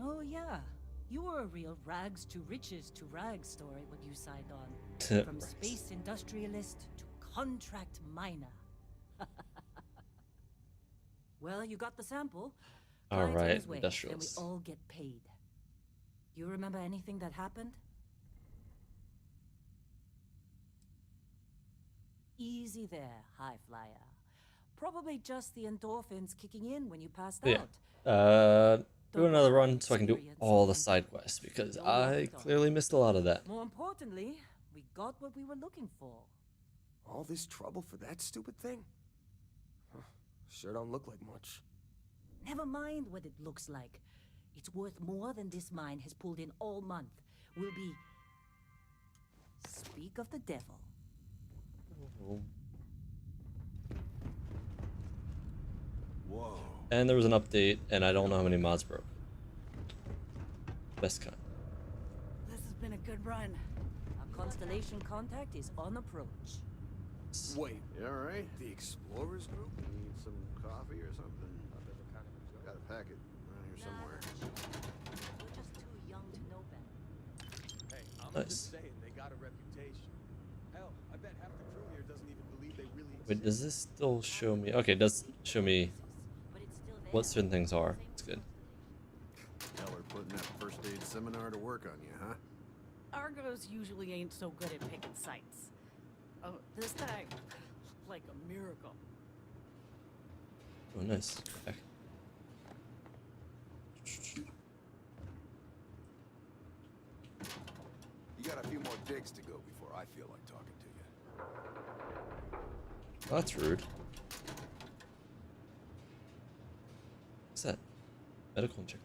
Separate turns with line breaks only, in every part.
Oh yeah, you were a real rags to riches to rags story when you signed on. From
Right.
space industrialist to contract miner. Well, you got the sample.
All
Client's on
right,
his way, then we
industrials.
all get paid. You remember anything that happened? Easy there, high flyer. Probably just the endorphins kicking in when you passed
But
out.
yeah, do
Don't
another
worry,
run so I can do
experience
all the
isn't
side quests because
you're
I
locked on.
clearly missed a lot of that.
More importantly, we got what we were looking for.
All this trouble for that stupid thing? Huh, sure don't look like much.
Never mind what it looks like. It's worth more than this mine has pulled in all month. We'll be... Speak of the devil.
Whoa.
And there was an update, and I don't know how many mods broke. Best kind.
This has been a good run. Our constellation contact is on approach.
Wait, you alright? The Explorers group? Need some coffee or something? Got a packet around here somewhere.
We're just too young to know better.
Hey, I'm
Nice.
just saying they got a reputation. Hell, I bet half the crew here doesn't even believe they really exist.
Wait, does this still show me? Okay, it does show me
But it's still there.
what certain things are. It's good.
Heller putting that first aid seminar to work on you, huh?
Argos usually ain't so good at picking sites. Oh, this time, like a miracle.
Oh, nice. Okay.
You got a few more digs to go before I feel like talking to you.
Oh, that's rude. What's that? Medical check.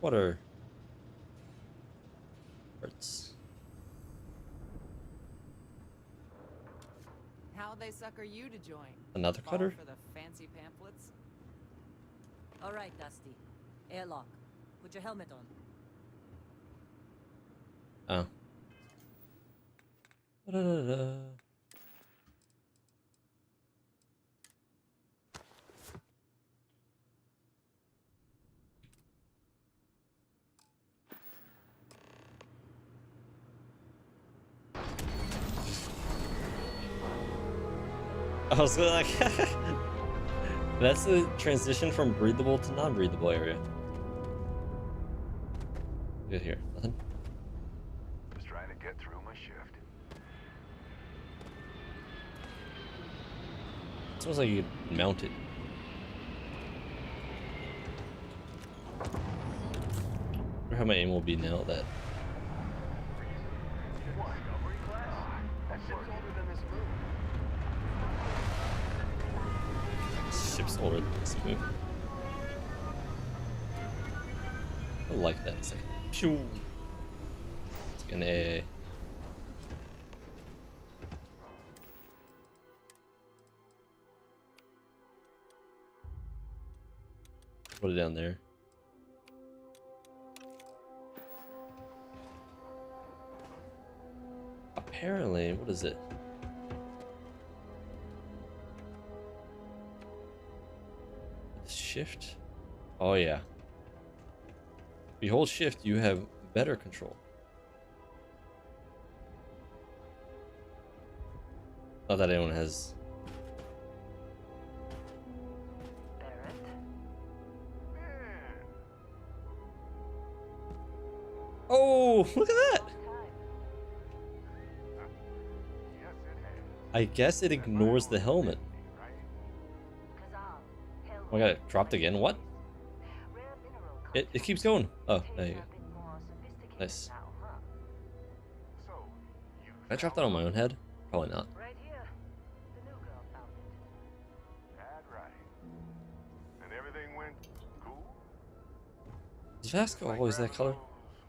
Water. Hurts.
How'd they sucker you to join?
Another
Fall
cutter?
for the fancy pamphlets?
All right, Dusty. Airlock. Put your helmet on.
Oh. Da-da-da-da. I was like, that's the transition from breathable to non-breathable area. Good here. Nothing.
Just trying to get through my shift.
It smells like you could mount it. I wonder how my aim will be now that
Discovery class? That ship's older than this moon.
ship's older than this moon. I like that. It's like, pew. It's like an AA. Put it down there. Apparently, what is it? Shift? Oh yeah. If you hold shift, you have better control. Not that anyone has.
Barrett?
Oh, look at that!
Yes, it has.
I guess it ignores the helmet. Oh my god, it dropped again? What? It keeps going. Oh, there you go. Nice.
So, you
Can I drop that on my own head? Probably not.
Right here. The new girl found it. That right. And everything went cool?
Is Vasco always that color?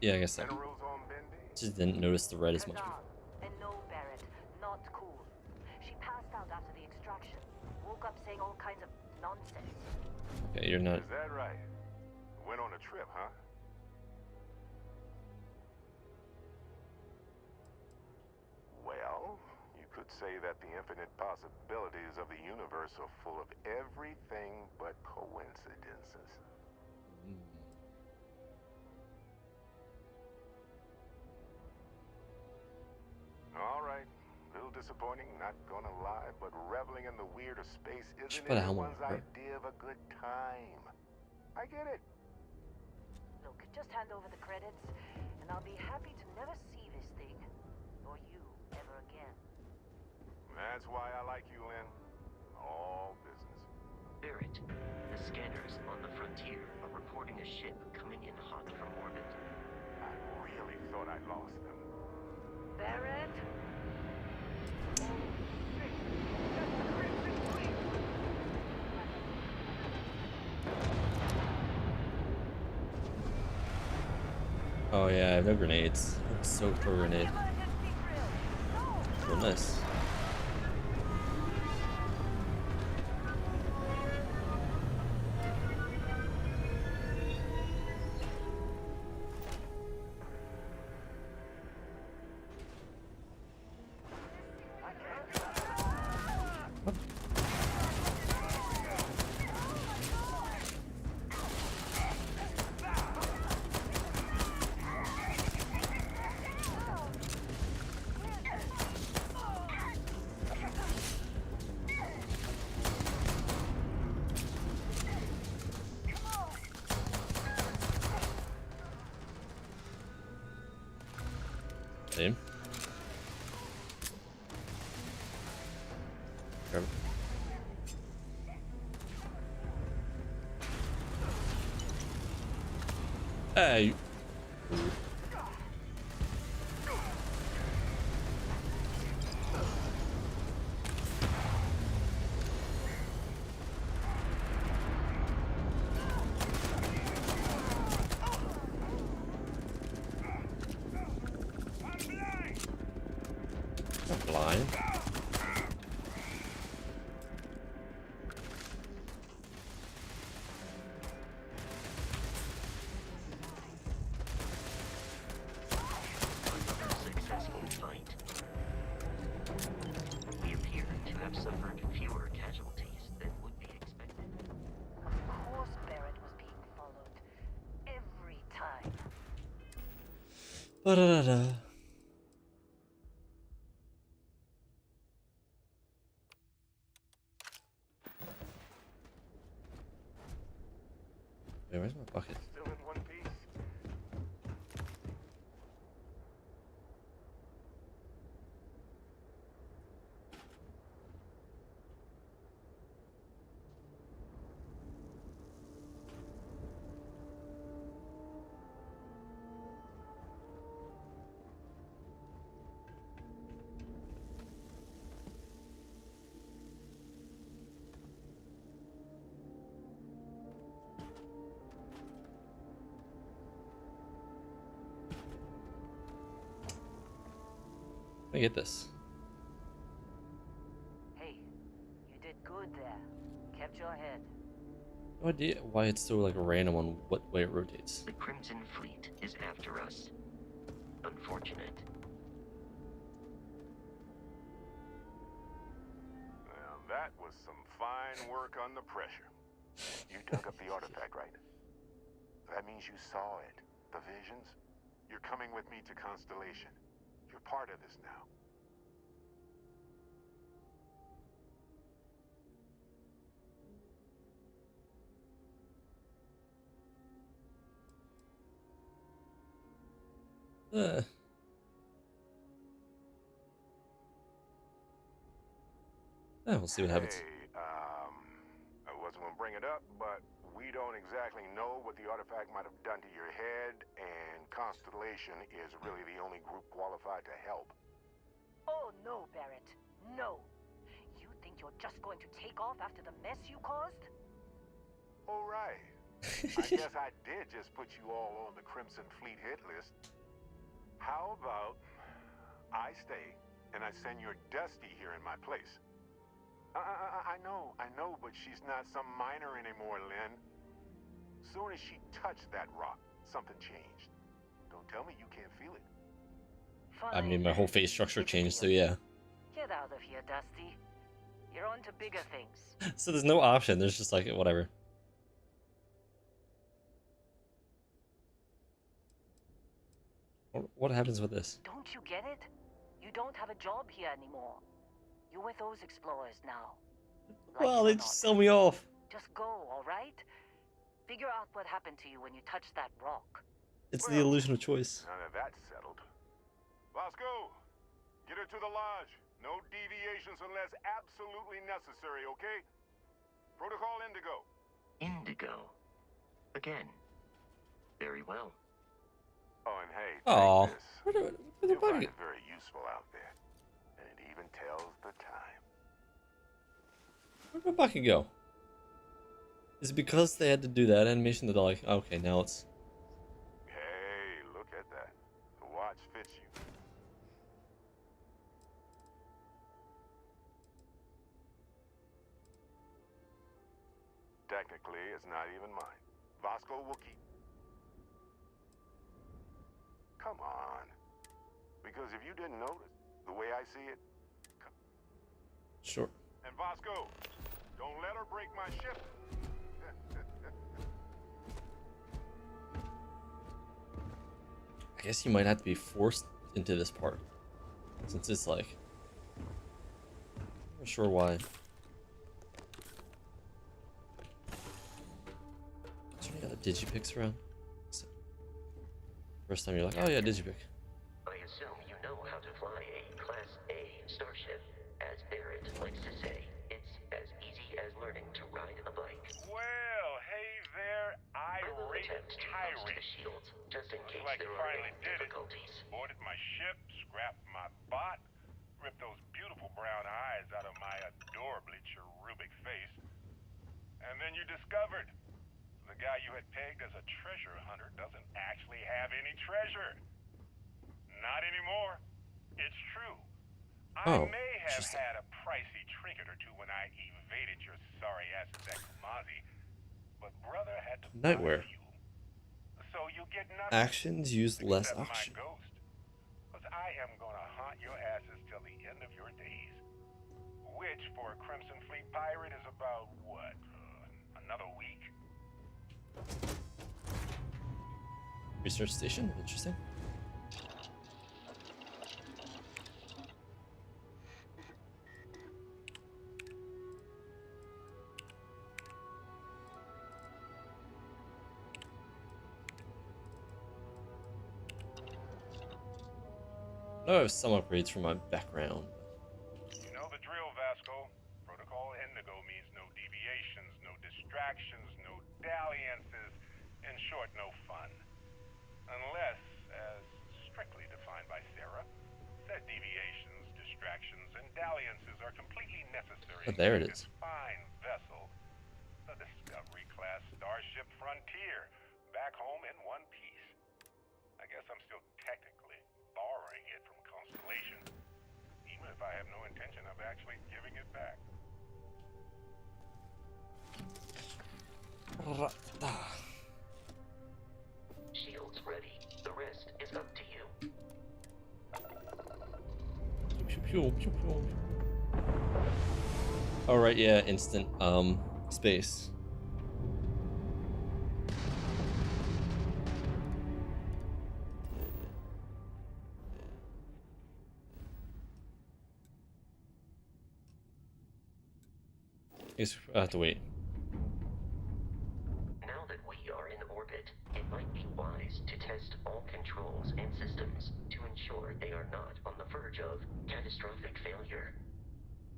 Yeah, I guess so.
Minerals on Bendy?
Just didn't notice the red as much before.
And no, Barrett, not cool. She passed out after the extraction. Woke up saying all kinds of nonsense.
Okay, you're not.
Is that right? Went on a trip, huh? say that the infinite possibilities of the universe are full of everything but coincidences. All right. A little disappointing, not gonna lie, but reveling in the weird of space
Should
isn't
put a helmet
everyone's
on her.
idea of a good time. I get it.
Look, just hand over the credits, and I'll be happy to never see this thing, or you, ever again.
That's why I like you, Lynn. All business.
Barrett, the scanners on the frontier are reporting a ship coming in hot from orbit.
I really thought I lost them.
Barrett?
Oh yeah, I have no grenades. I'm so for a grenade. Oh, nice. Same. Grab it. Hey. Not blind.
Another successful fight. We appear to have suffered fewer casualties than would be expected.
Of course Barrett was being followed. Every time.
Ba-da-da-da. Wait, where's my bucket?
Still in one piece?
Let me get this.
Hey, you did good there. Kept your head.
No idea why it's so like random on what way it rotates.
The Crimson Fleet is after us. Unfortunate.
Well, that was some fine work under pressure. You dug up the artifact, right? That means you saw it. The visions? You're coming with me to Constellation. You're part of this now.
We'll see what happens.
Hey, I wasn't gonna bring it up, but we don't exactly know what the artifact might have done to your head, and Constellation is really the only group qualified to help.
Oh no, Barrett. No. You think you're just going to take off after the mess you caused?
All right. I guess I did just put you all on the Crimson Fleet hit list. How about I stay and I send your Dusty here in my place? I know, but she's not some minor anymore, Lynn. Soon as she touched that rock, something changed. Don't tell me you can't feel it.
I mean,
Fine.
my whole face structure
It's a
changed, so
deal.
yeah.
Get out of here, Dusty. You're on to bigger things.
So there's no option. There's just like whatever. What happens with this?
Don't you get it? You don't have a job here anymore. You're with those explorers now. Like
Well,
it
they
or
just
not.
sell me off.
Just go, all right? Figure out what happened to you when you touched that rock.
It's the illusion of choice.
Now that that's settled. Vasco, get her to the lodge. No deviations unless absolutely necessary, okay? Protocol Indigo.
Indigo. Again. Very well.
Oh, and hey,
Aw.
take this.
Where the
You'll
fuck?
find it very useful out there. And it even tells the time.
Where'd my bucket go? Is it because they had to do that animation that they're like, okay, now it's...
Hey, look at that. The watch fits you. Technically, it's not even mine. Vasco will keep. Come on. Because if you didn't notice, the way I see it,
Sure.
and Vasco, don't let her break my ship.
I guess you might have to be forced into this part. Since it's like... I'm not sure why. Is there any other digipicks around? First time you're like, oh yeah, digipick.
I assume you know how to fly a Class A starship. As Barrett likes to say, it's as easy as learning to ride a bike.
Well, hey there,
I will attempt to post the shields, just in case
like
there
you
are
finally
any
did it.
difficulties.
Boarded my ship, scrapped my bot, ripped those beautiful brown eyes out of my adorably cherubic face. And then you discovered the guy you had pegged as a treasure hunter doesn't actually have any treasure. Not anymore. It's true.
Oh,
I may have
interesting.
had a pricey trinket or two when I evaded your sorry asses at Kumazi, but brother had to buy
Nightwear.
fuel. So you get nothing.
Actions use less
Except
oxygen.
my ghost. Because I am gonna haunt your asses till the end of your days. Which, for a Crimson Fleet pirate, is about, what, another week?
Research station? Interesting. I have some upgrades for my background.
You know the drill, Vasco. Protocol Indigo means no deviations, no distractions, no dalliances, in short, no fun. Unless, as strictly defined by Sarah, said deviations, distractions, and dalliances are completely necessary
Oh, there it
to
is.
this fine vessel, the Discovery-class Starship Frontier, back home in one piece. I guess I'm still technically borrowing it from Constellation, even if I have no intention of actually giving it back.
Shields ready. The rest is up to you.
All right, yeah, instant space. I guess I have to wait.
Now that we are in orbit, it might be wise to test all controls and systems to ensure they are not on the verge of catastrophic failure.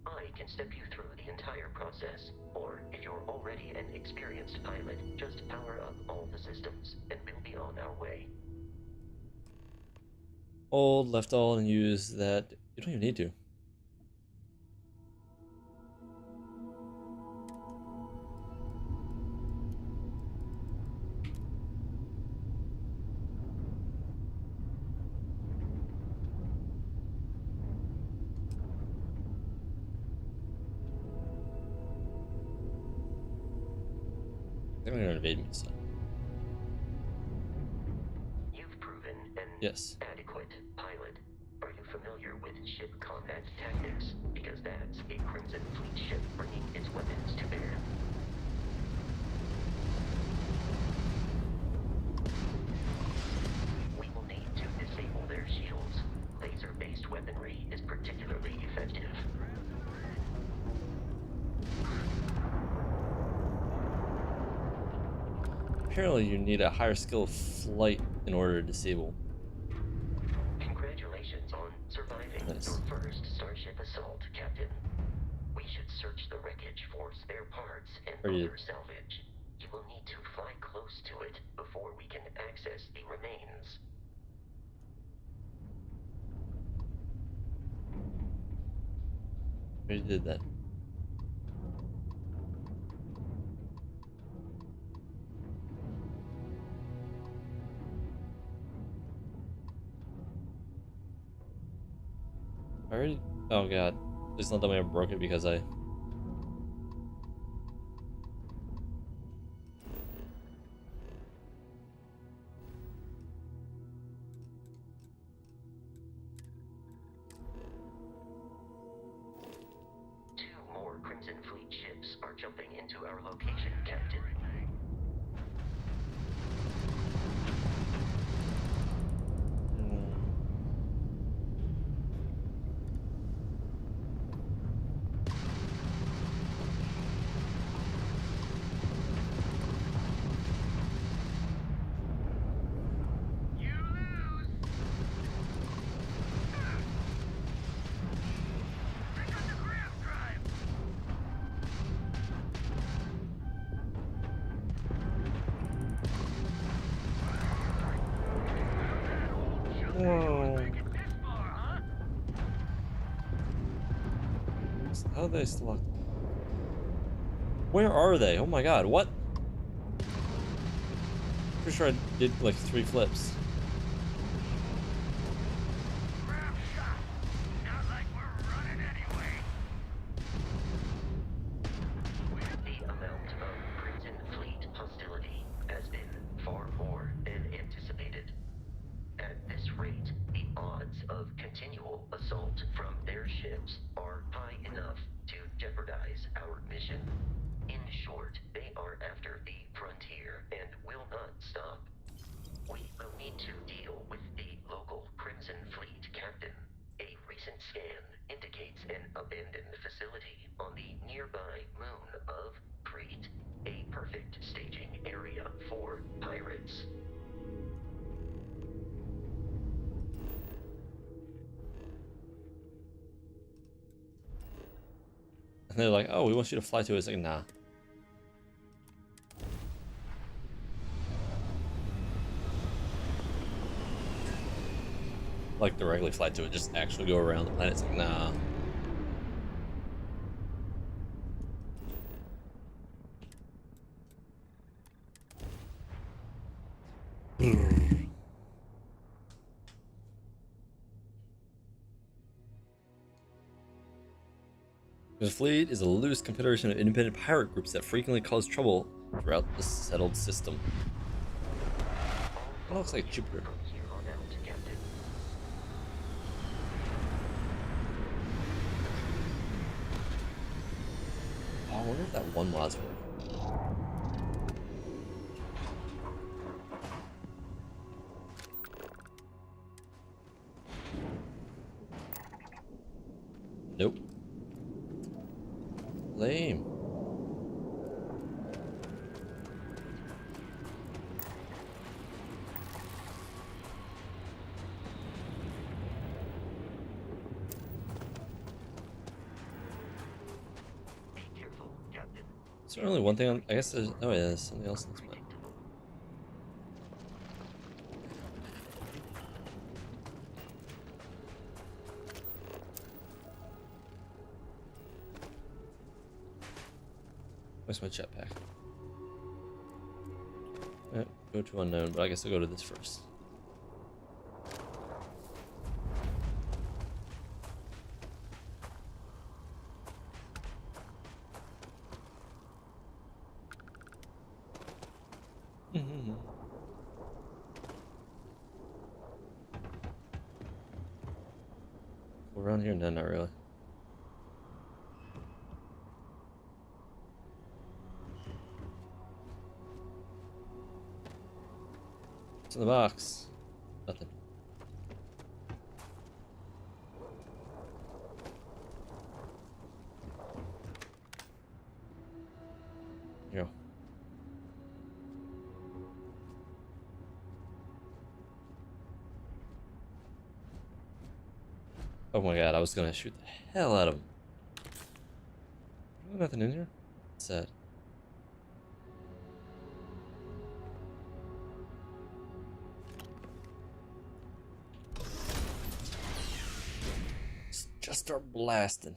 I can step you through the entire process, or if you're already an experienced pilot, just power up all the systems, and we'll be on our way.
Hold left all and use that. You don't even need to. They're gonna invade me, so.
You've proven an
Yes.
adequate pilot. Are you familiar with ship combat tactics, because that's a Crimson Fleet ship bringing its weapons to bear. We will need to disable their shields. Laser-based weaponry is particularly effective.
Apparently, you need a higher skill of flight in order to disable.
Congratulations on surviving
Nice.
your first Starship assault, Captain. We should search the wreckage for spare parts and
Are you-
other salvage. You will need to fly close to it before we can access the remains.
I already did that. I already. Oh god. Please don't tell me I broke it because I.
Two more Crimson Fleet ships are jumping into our location, Captain.
How are they still locked? Where are they? Oh my god, what? Pretty sure I did like 3 flips.
The amount of Crimson Fleet hostility has been far more than anticipated. At this rate, the odds of continual assault from their ships are high enough to jeopardize our mission. In short, they are after the frontier and will not stop. We will need to deal with the local Crimson Fleet captain. A recent scan indicates an abandoned facility on the nearby moon of Crete, a perfect staging area for pirates.
And they're like, oh, we want you to fly to it. It's like, nah. Like, directly fly to it, just actually go around the planet. It's like, nah. The fleet is a loose confederation of independent pirate groups that frequently cause trouble throughout the settled system. It looks like Jupiter.
From here on out, Captain.
Oh, I wonder if that one mod's working. Nope. Lame.
Be careful, Captain.
Is there only one thing on? I guess there's. Oh, yeah, there's something else on this map. Where's my jetpack? Go to unknown, but I guess I'll go to this first. around here? No, not really. What's in the box? Nothing. Here. Oh my god, I was gonna shoot the hell out of him. Nothing in here? Sad. Just start blasting.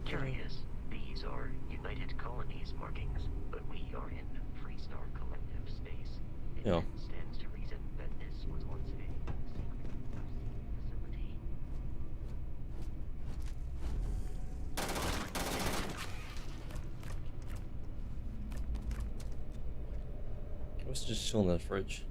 Curious. These are United Colonies markings, but we are in Freestar Collective space. It
Yeah.
stands to reason that this was once a secret facility.
I was just chilling in the fridge.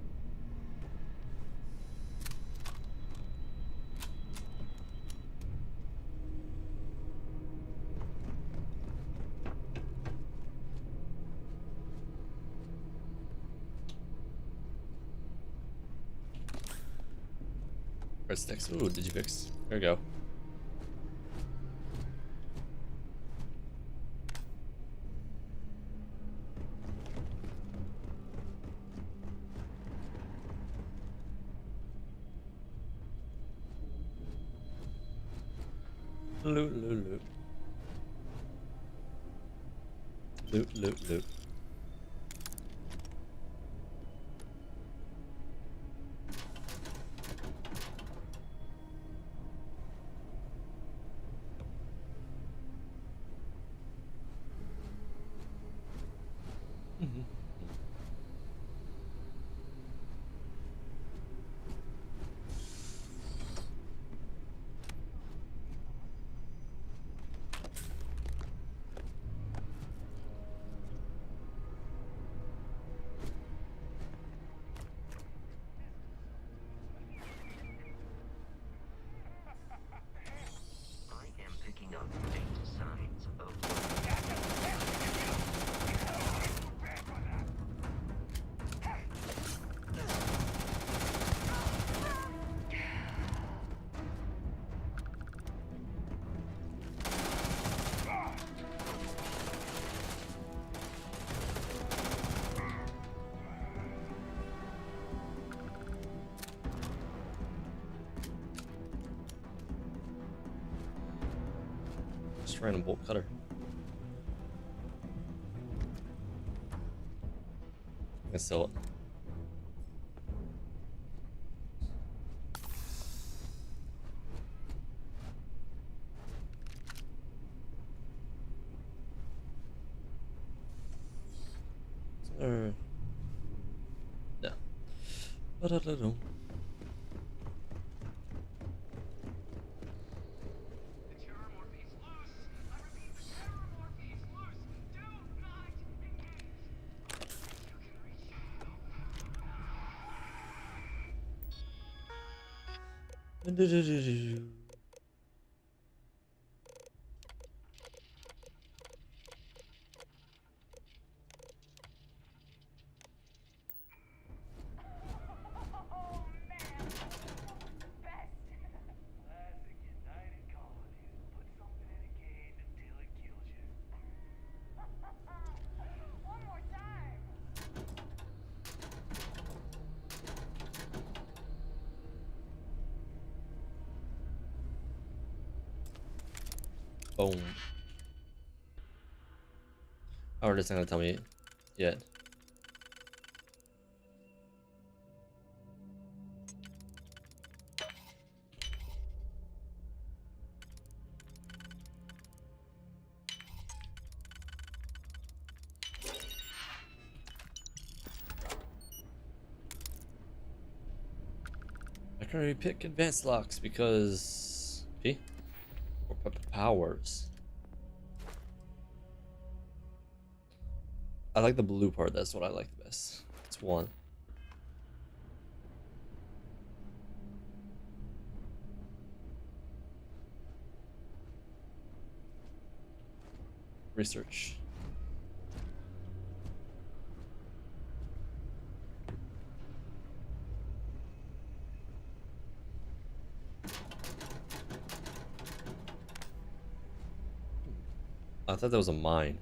Red sticks. Ooh, did you fix? There we go. Loot, loot, loot. Loot, loot, loot.
I am picking up faint signs of
Just random bolt cutter. I can sell it. No. Ba-da-da-dum. Boom. Howard isn't gonna tell me yet. can we pick advanced locks because P or powers? I like the blue part. That's what I like the best. It's one. Research. I thought that was a mine.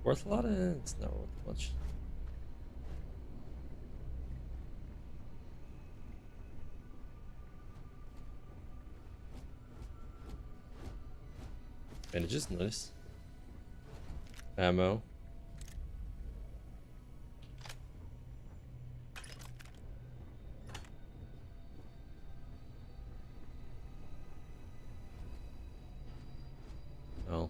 Worth a lot of it's not worth much. Bandages, nice. Ammo. Oh.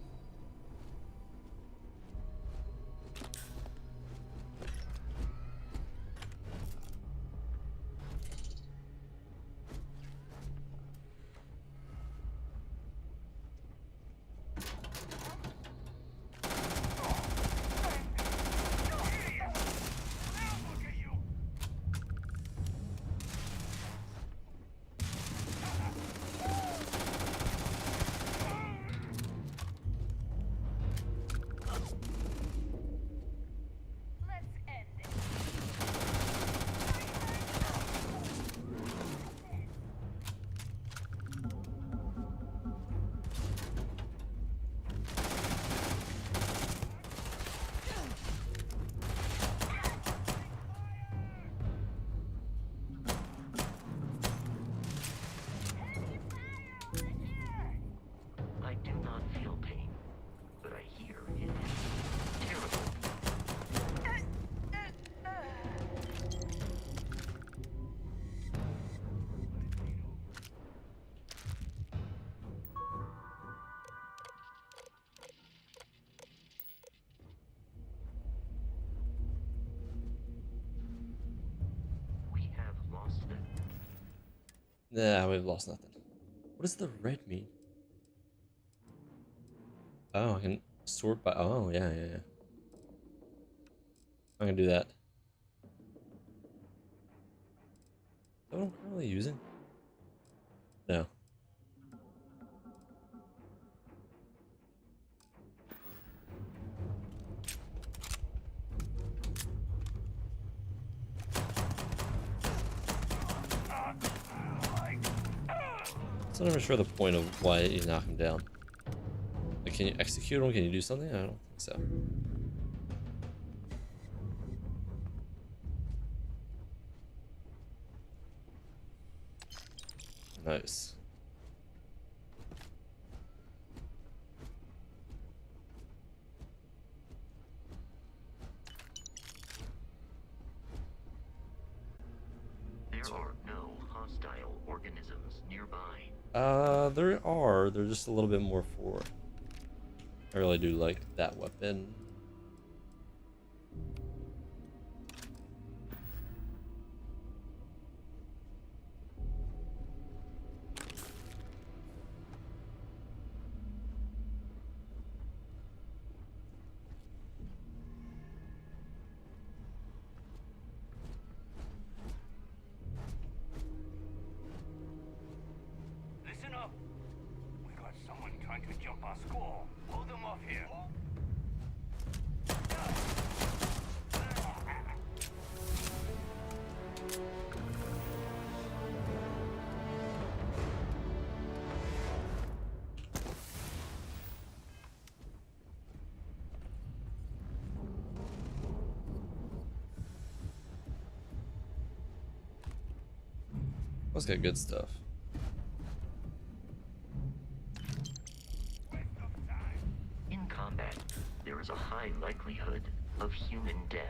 I do not feel pain, but I hear it is terrible. We have lost them.
Nah, we've lost nothing. What does the red mean? Oh, I can sort by. Oh, yeah. I'm gonna do that. Is that what I'm currently using? No. So I'm not even sure the point of why you knock him down. Like, can you execute him? Can you do something? I don't think so. Nice.
There are no hostile organisms nearby.
There are. They're just a little bit more for. I really do like that weapon.
Listen up! We got someone trying to jump our school. Hold them off here.
Let's get good stuff.
In combat, there is a high likelihood of human death.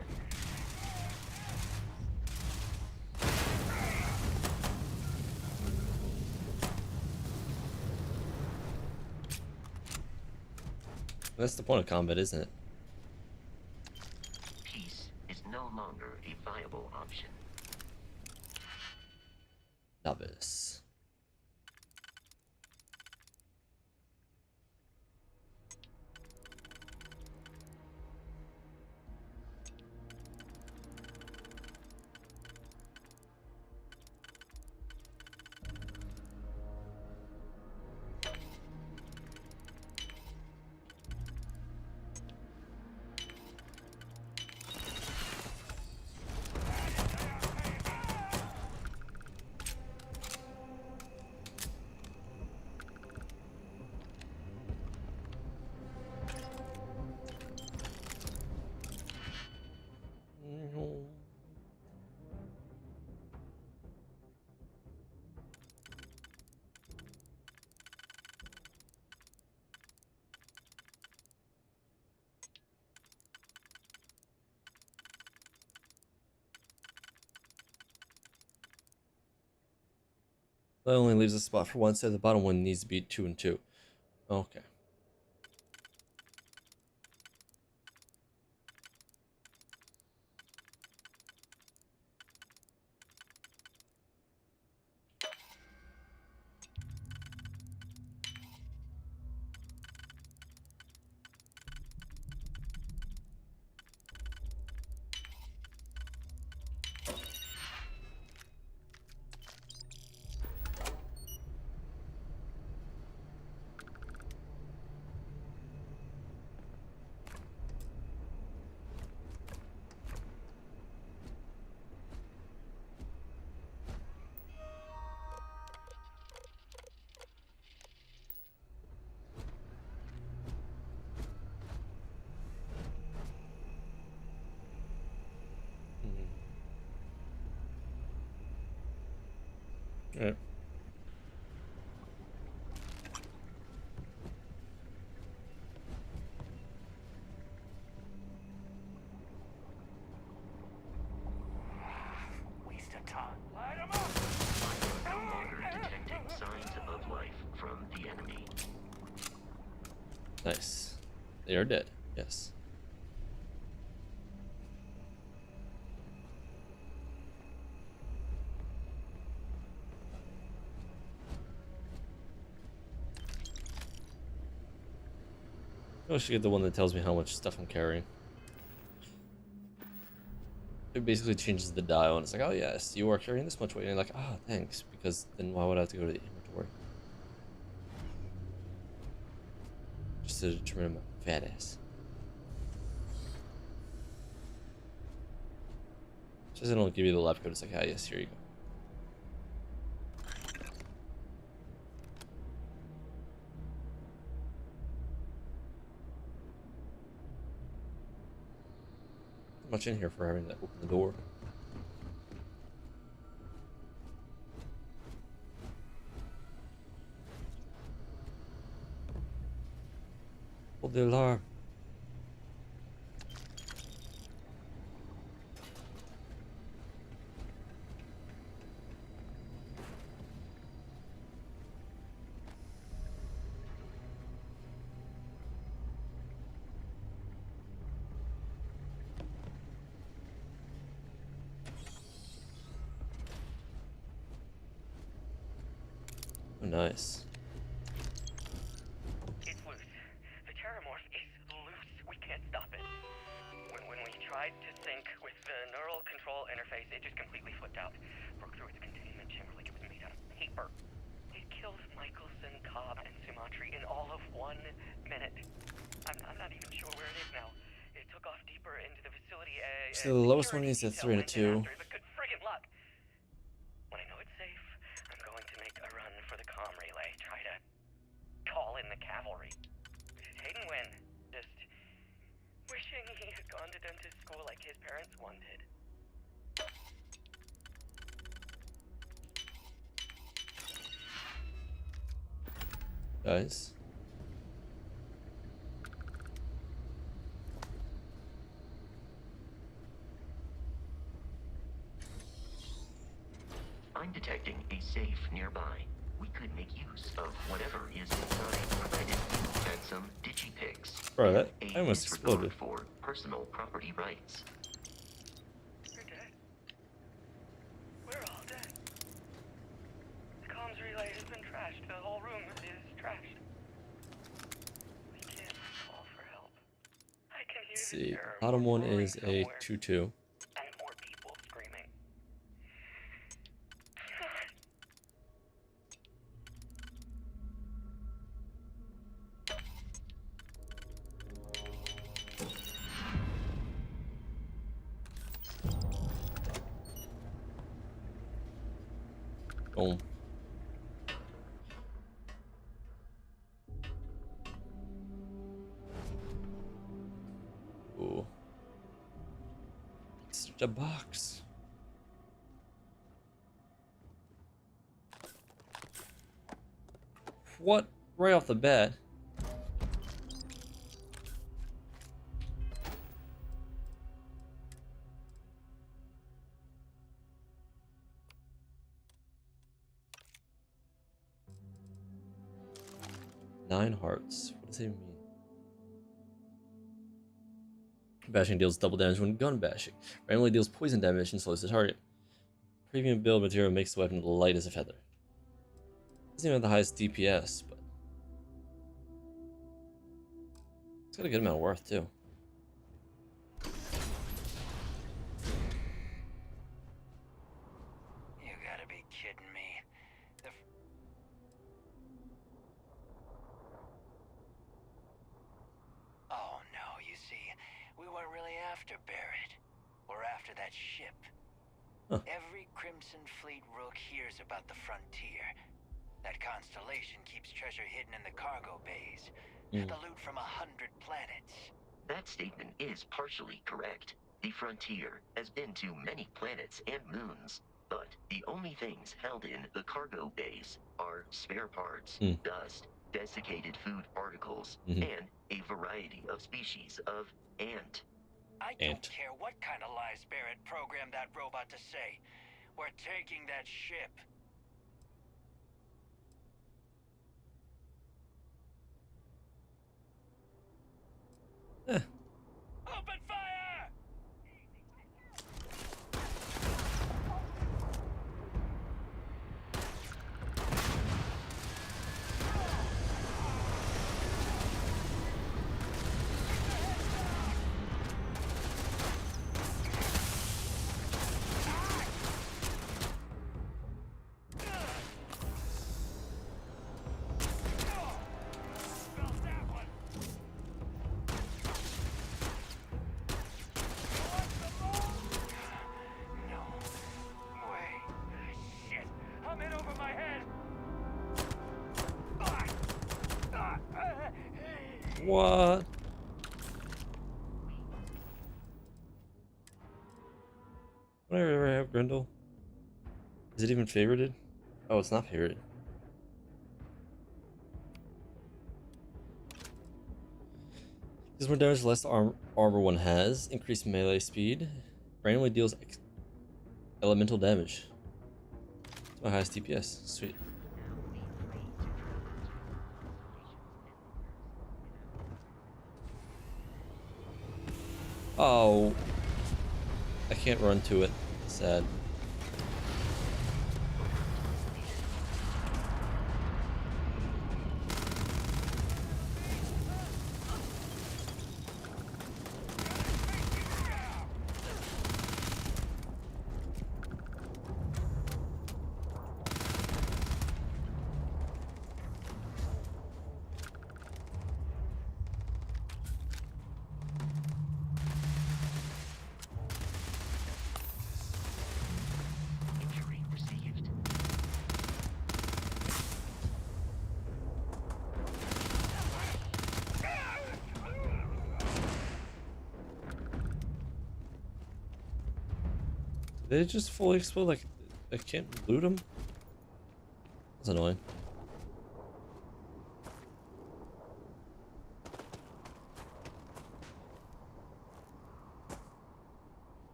That's the point of combat, isn't it?
Peace is no longer a viable option.
Novice. That only leaves a spot for one, so the bottom one needs to be 2 and 2. Okay. Alright.
Waste of time. Light 'em up!
I am no longer detecting signs of life from the enemy.
Nice. They are dead. Yes. I should get the one that tells me how much stuff I'm carrying. It basically changes the dial, and it's like, oh yes, you are carrying this much weight. And you're like, ah, thanks, because then why would I have to go to the inventory? Just to determine my fat ass. Just they don't give you the lab code. It's like, ah, yes, here you go. Much in here for having to open the door. Hold the alarm. Oh, nice.
It's loose. The terramorph is loose. We can't stop it. When we tried to sync with the neural control interface, it just completely flipped out. Broke through its containment chamber like it was made out of paper. It killed Michelson, Cobb, and Sumatri in all of 1 minute. I'm not even sure where it is now. It took off deeper into the facility.
So the lowest one is a 3 and a 2.
But good friggin' luck. When I know it's safe, I'm going to make a run for the comm relay. Try to call in the cavalry. Hayden win. Just wishing he had gone to dentist school like his parents wanted.
Guys.
I'm detecting a safe nearby. We could make use of whatever is inside, provided you had some digipics.
Bro, that
and
I almost
a disregard
exploded.
for personal property rights.
We're dead. We're all dead.
see. The
There are
bottom
more
one is
roaring
a
somewhere,
2-2.
and more people screaming.
Boom. Ooh. It's a box. What? Right off the bat. Nine hearts. What does it mean? Bashing deals double damage when gun bashing. Randomly deals poison damage and slows the target. Premium build material makes the weapon light as a feather. Doesn't even have the highest DPS, but it's got a good amount of worth too.
You gotta be kidding me. Oh no, you see, we weren't really after Barrett. We're after that ship.
Huh.
Every Crimson Fleet rook hears about the frontier. That constellation keeps treasure hidden in the cargo bays. The loot from 100 planets.
That statement is partially correct. The frontier has been to many planets and moons, but the only things held in the cargo bays are spare parts, dust, desiccated food particles, and a variety of species of ant.
I don't care what kind of lies Barrett programmed that robot to say. We're taking that ship. Open fire!
What? Would I ever have Grendel? Is it even favorited? Oh, it's not favorited. Does more damage, less armor one has. Increased melee speed. Randomly deals elemental damage. It's my highest DPS. Sweet. Oh. I can't run to it. Sad. Did it just fully explode? Like, I can't loot them? That's annoying.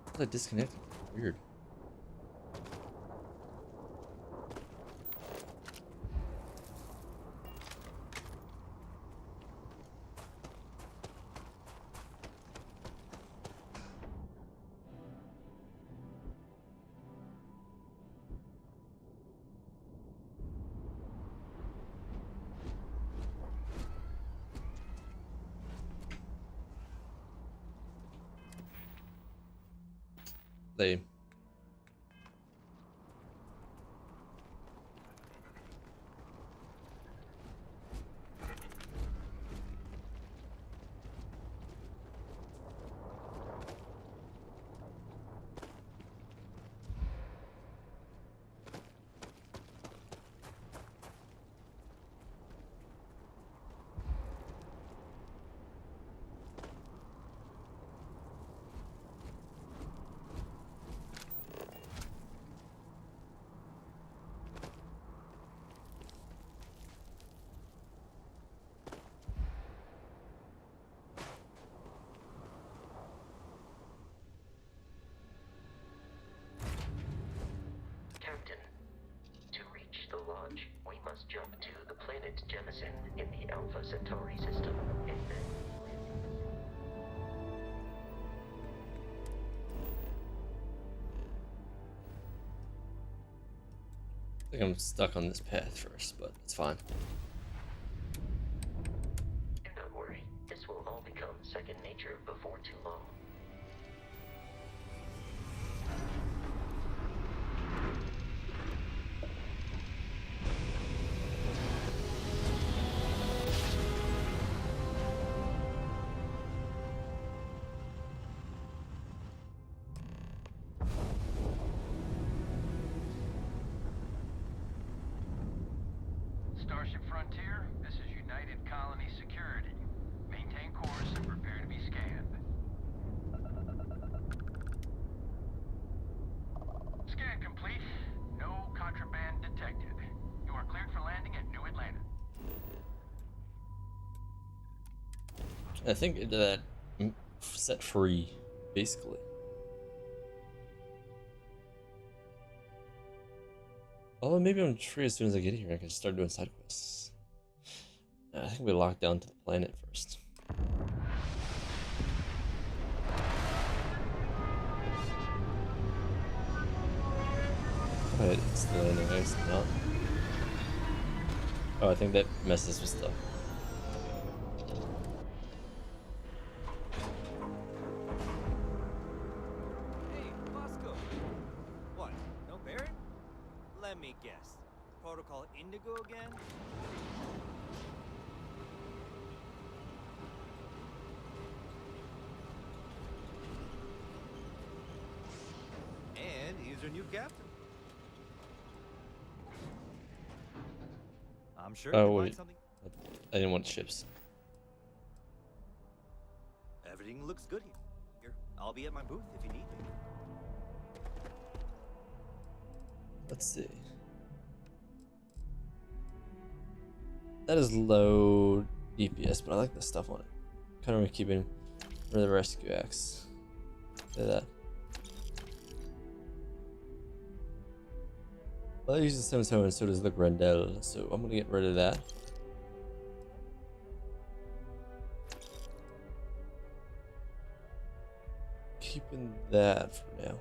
How's that disconnected? Weird. play.
Captain, to reach the lodge, we must jump to the planet Jemison in the Alpha Centauri system, and then
I think I'm stuck on this path first, but it's fine.
do not worry. This will all become second nature before too long.
Starship Frontier, this is United Colony Security. Maintain course and prepare to be scanned. Scan complete. No contraband detected. You are cleared for landing at New Atlanta.
I think that set free, basically. Although maybe I'm free as soon as I get here, I can start doing side quests. I think we locked down to the planet first. Alright, it's the landing, I guess not. Oh, I think that messes with stuff.
Hey, Bosco. What? No Barrett? Let me guess. Protocol Indigo again? And he's our new captain. I'm sure
Oh,
you can
wait.
find something.
I didn't want ships.
Everything looks good here. I'll be at my booth if you need me.
Let's see. That is low DPS, but I like the stuff on it. Kind of keeping rid of the rescue axe. Look at that. Well, I use the 77 and so does the Grendel, so I'm gonna get rid of that. Keeping that for now.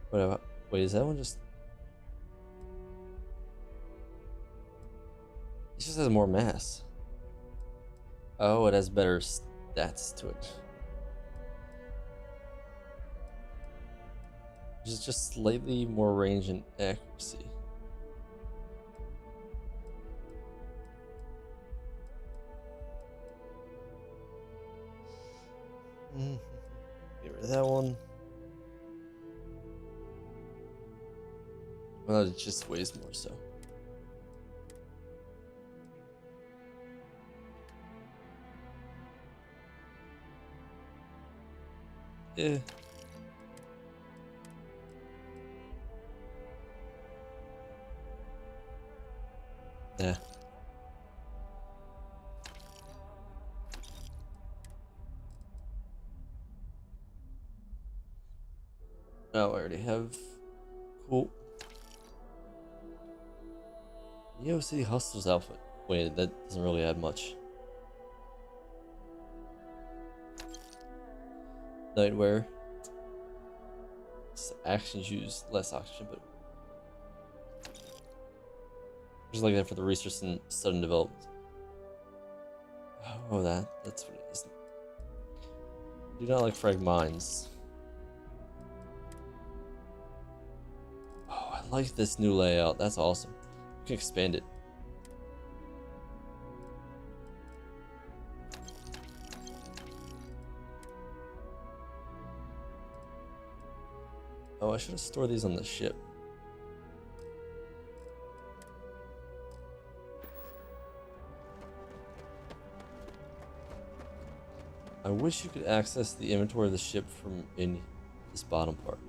Whatever. Wait, is that one just... It just has more mass. Oh, it has better stats to it. Which is just slightly more range and accuracy. Get rid of that one. Well, it just weighs more, so. Yeah. Yeah. Oh, I already have. Cool. Yo City Hustle's outfit. Wait, that doesn't really add much. Nightwear. Action shoes, less oxygen, but just like that for the research and sudden development. Oh, that's what it is. Do not like frag mines. Oh, I like this new layout. That's awesome. You can expand it. Oh, I should have stored these on the ship. I wish you could access the inventory of the ship from in this bottom part.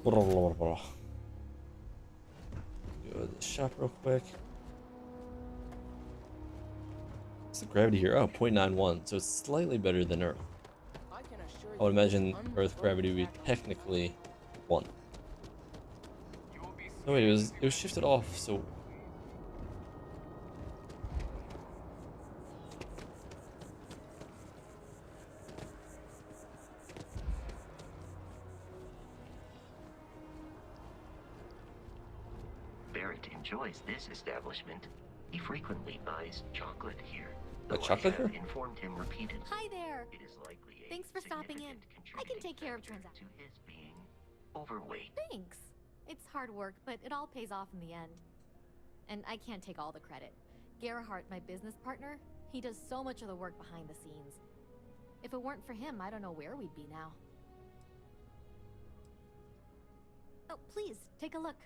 Go to the shop real quick. What's the gravity here? Oh, 0.91, so it's slightly better than Earth. I would imagine Earth gravity would be technically 1. No wait, it was shifted off, so
Barrett enjoys this establishment. He frequently buys chocolate here.
A
Though
chocolate
I have
here?
informed him repeatedly.
Hi there.
It is likely a
Thanks for stopping in.
significant
I can take care of
contributing factor
transactions.
to his being overweight.
Thanks. It's hard work, but it all pays off in the end. And I can't take all the credit. Gerhardt, my business partner, he does so much of the work behind the scenes. If it weren't for him, I don't know where we'd be now. Oh, please, take a look.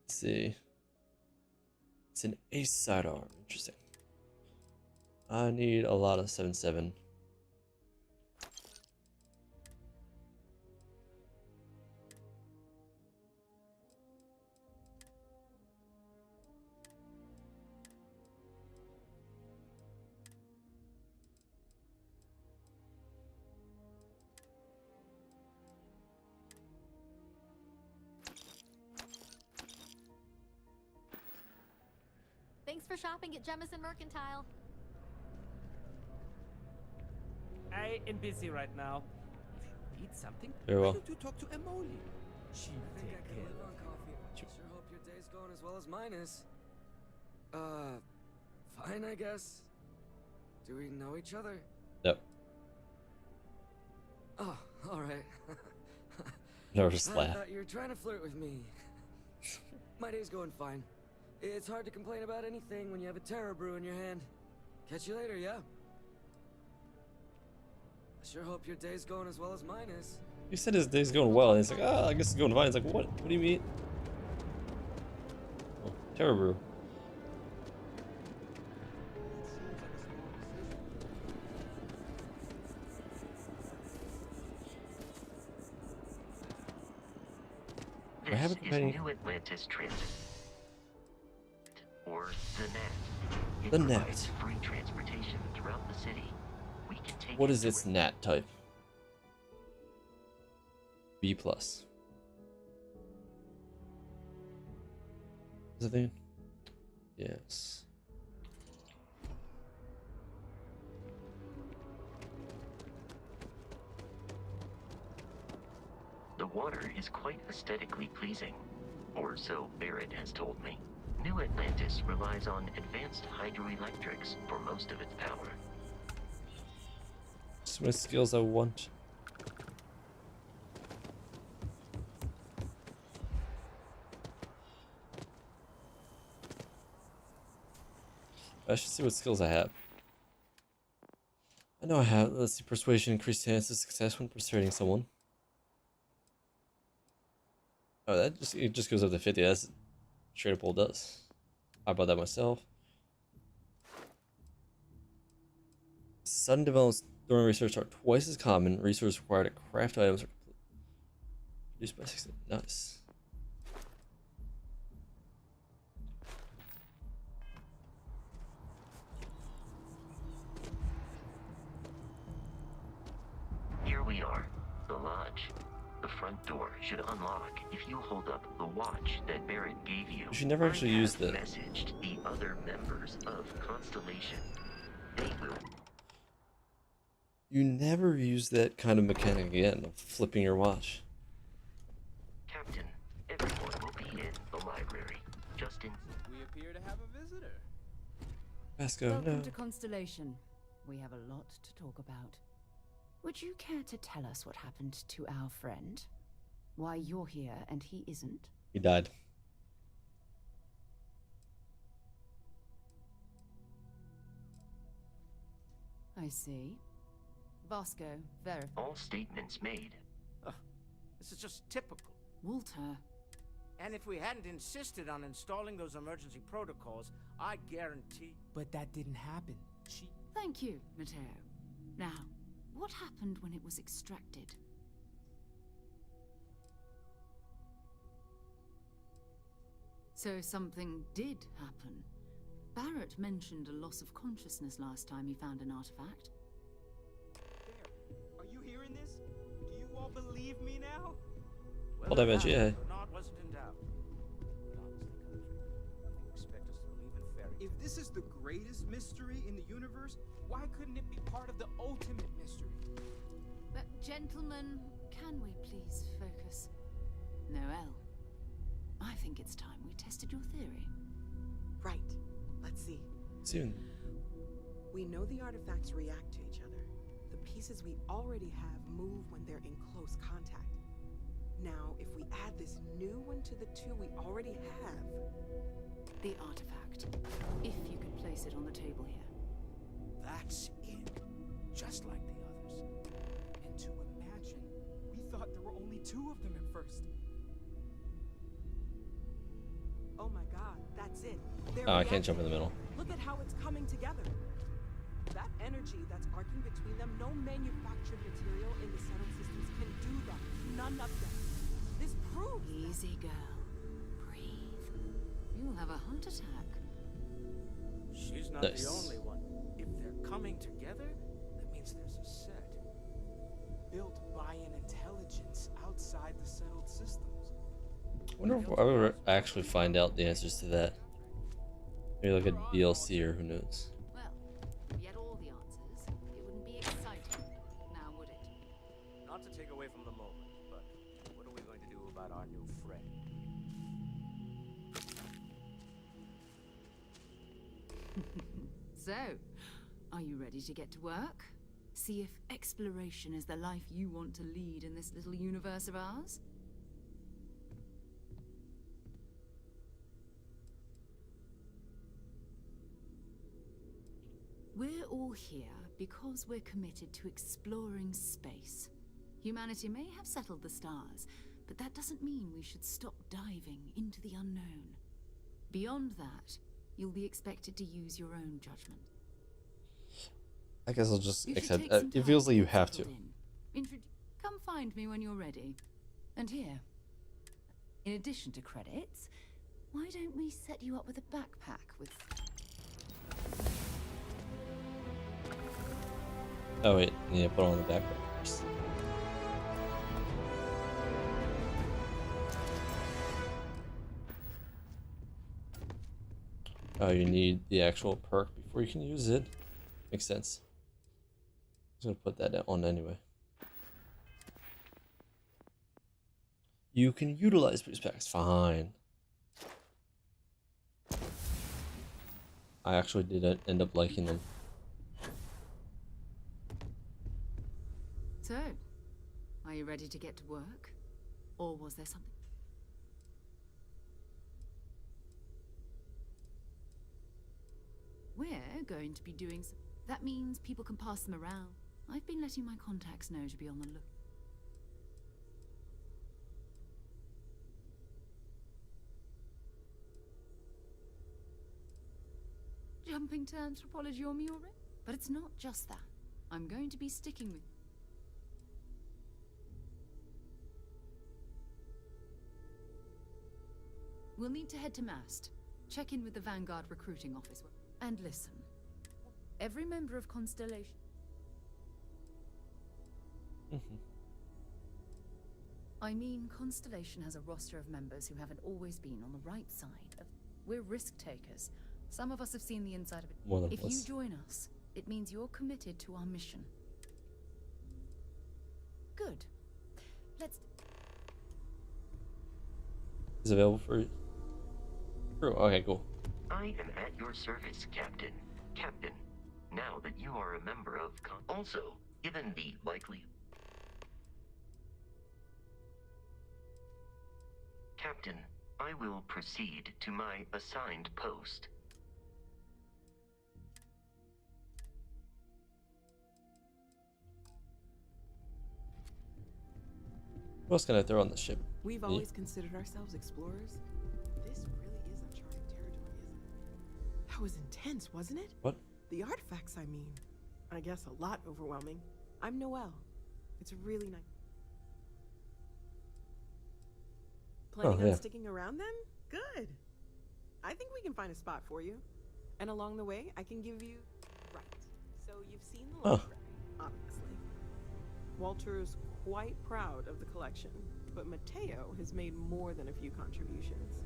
let's see. It's an ace sidearm. Interesting. I need a lot of 7.7.
Thanks for shopping at Jemison Mercantile.
I am busy right now. If you need something,
Very well.
why don't you talk to Emoli? She'll
I think
take
I can
care
live
of
on
it.
coffee. Sure hope your day's going as well as mine is. Fine, I guess. Do we know each other?
Yep.
Oh, alright.
Never just
I
laugh.
thought you were trying to flirt with me. My day's going fine. It's hard to complain about anything when you have a terror brew in your hand. Catch you later, yeah? I sure hope your day's going as well as mine is.
He said his day's going well, and he's like, I guess it's going fine. It's like, what? What do you mean? Oh, Terror Brew. I
This
haven't
is
been-
New Atlantis Transit, or the NAT. It
The NAT.
provides free transportation throughout the city. We can take
What
it
is its
direct-
nat type? B plus. Is it thing? Yes.
The water is quite aesthetically pleasing, or so Barrett has told me. New Atlantis relies on advanced hydroelectrics for most of its power.
So many skills I want. I should see what skills I have. I know I have. Let's see. Persuasion, increased chance of success when persuading someone. Oh, it just goes up to 50. That's straight up all it does. I bought that myself. Sudden developments during research are twice as common. Resources required to craft items are reduced by 60. Nice.
Here we are, the lodge. should unlock if you hold up the watch that Barrett gave you.
You should never actually use the
messaged the other members of Constellation. They will.
You never use that kind of mechanic again of flipping your watch.
Captain, everyone will be in the library. Just in.
We appear to have a visitor.
Vasco,
Welcome
no.
to Constellation. We have a lot to talk about. Would you care to tell us what happened to our friend? Why you're here and he isn't?
He died.
I see. Vasco, verify.
All statements made.
This is just typical.
Walter.
And if we hadn't insisted on installing those emergency protocols, I guarantee...
But that didn't happen.
Thank you, Matteo. Now, what happened when it was extracted? So something did happen. Barrett mentioned a loss of consciousness last time he found an artifact.
Are you hearing this? Do you all believe me now?
Well, damage, yeah.
Not wasn't in doubt. But honestly, country, you expect us to believe in fairy?
If this is the greatest mystery in the universe, why couldn't it be part of the ultimate mystery?
But gentlemen, can we please focus? Noel, I think it's time we tested your theory.
Right. Let's see.
Soon.
We know the artifacts react to each other. The pieces we already have move when they're in close contact. Now, if we add this new one to the two we already have...
The artifact. If you could place it on the table here.
That's it. Just like the others.
And to imagine, we thought there were only two of them at first.
Oh my god, that's it.
Oh, I can't jump in the middle.
Look at how it's coming together. That energy that's arcing between them, no manufactured material in the settled systems can do that. None of them. This proves...
Easy, girl. Breathe. You'll have a heart attack.
She's not
Nice.
the only one. If they're coming together, that means there's a set.
Built by an intelligence outside the settled systems.
I wonder if I will ever actually find out the answers to that. Maybe like a DLC or who knows.
Well, if we had all the answers, it wouldn't be exciting, now would it?
Not to take away from the moment, but what are we going to do about our new friend?
So, are you ready to get to work? See if exploration is the life you want to lead in this little universe of ours? We're all here because we're committed to exploring space. Humanity may have settled the stars, but that doesn't mean we should stop diving into the unknown. Beyond that, you'll be expected to use your own judgment.
I guess I'll just
You should
accept
take some
it.
time
Feels like you
get
have to.
settled in. Come find me when you're ready. And here, in addition to credits, why don't we set you up with a backpack with...
Oh wait, yeah, put on the backpack first. Oh, you need the actual perk before you can use it. Makes sense. I'm just gonna put that on anyway. You can utilize boost packs. Fine. I actually did end up liking them.
So, are you ready to get to work? Or was there something? We're going to be doing some... That means people can pass them around. I've been letting my contacts know to be on the look. Jumping to anthropology on me already? But it's not just that. I'm going to be sticking with... We'll need to head to Mast. Check in with the Vanguard recruiting office. And listen. Every member of Constellation... I mean, Constellation has a roster of members who haven't always been on the right side of... We're risk takers. Some of us have seen the inside of it.
More than
If
us.
you join us, it means you're committed to our mission. Good. Let's...
Is available for crew. Okay, cool.
I am at your service, Captain. Captain, now that you are a member of also, given the likely... Captain, I will proceed to my assigned post.
What else can I throw on the ship?
We've always considered ourselves explorers. This really is uncharted territory, isn't it? That was intense, wasn't it?
What?
The artifacts, I mean. I guess a lot overwhelming. I'm Noelle. It's really nice. Planning on sticking around then? Good. I think we can find a spot for you. And along the way, I can give you... Right. So you've seen the library, obviously. Walter's quite proud of the collection, but Mateo has made more than a few contributions.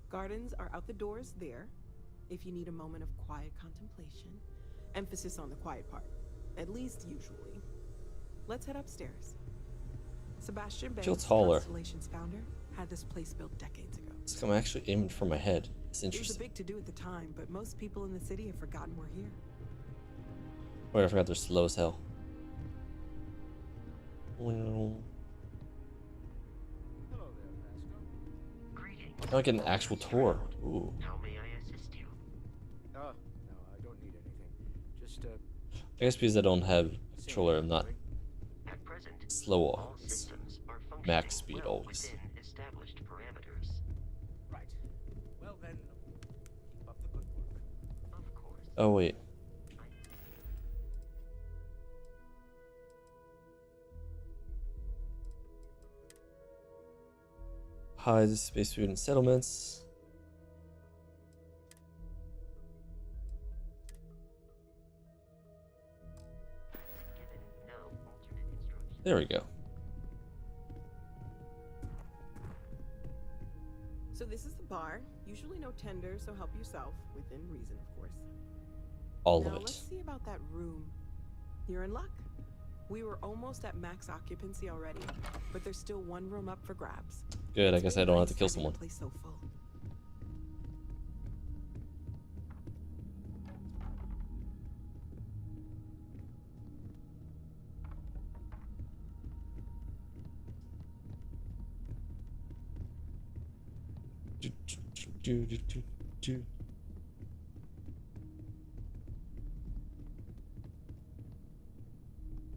Gardens are out the doors there, if you need a moment of quiet contemplation. Emphasis on the quiet part, at least usually. Let's head upstairs. Sebastian Banks,
Feel taller.
Constellation's founder, had this place built decades ago.
It's like I'm actually aiming for my head. It's
It was a
interesting.
big to-do at the time, but most people in the city have forgotten we're here.
Wait, I forgot they're slow as hell. Well, now I get an actual tour. Ooh.
How may I assist you?
Oh, no, I don't need anything. Just,
I guess because I don't have a controller, I'm not
At present,
slow
all
always.
systems are functioning
Max speed
well
always.
within established parameters.
right. Well then, keep up the good work.
Of course.
Oh wait. Hide the space food and settlements. There we go.
So this is the bar. Usually no tender, so help yourself, within reason, of course.
All
now,
of it.
let's see about that room. You're in luck. We were almost at max occupancy already, but there's still one room up for grabs.
Good, I
It's
guess I
been
don't have to
nice
kill
having
someone.
the place so full.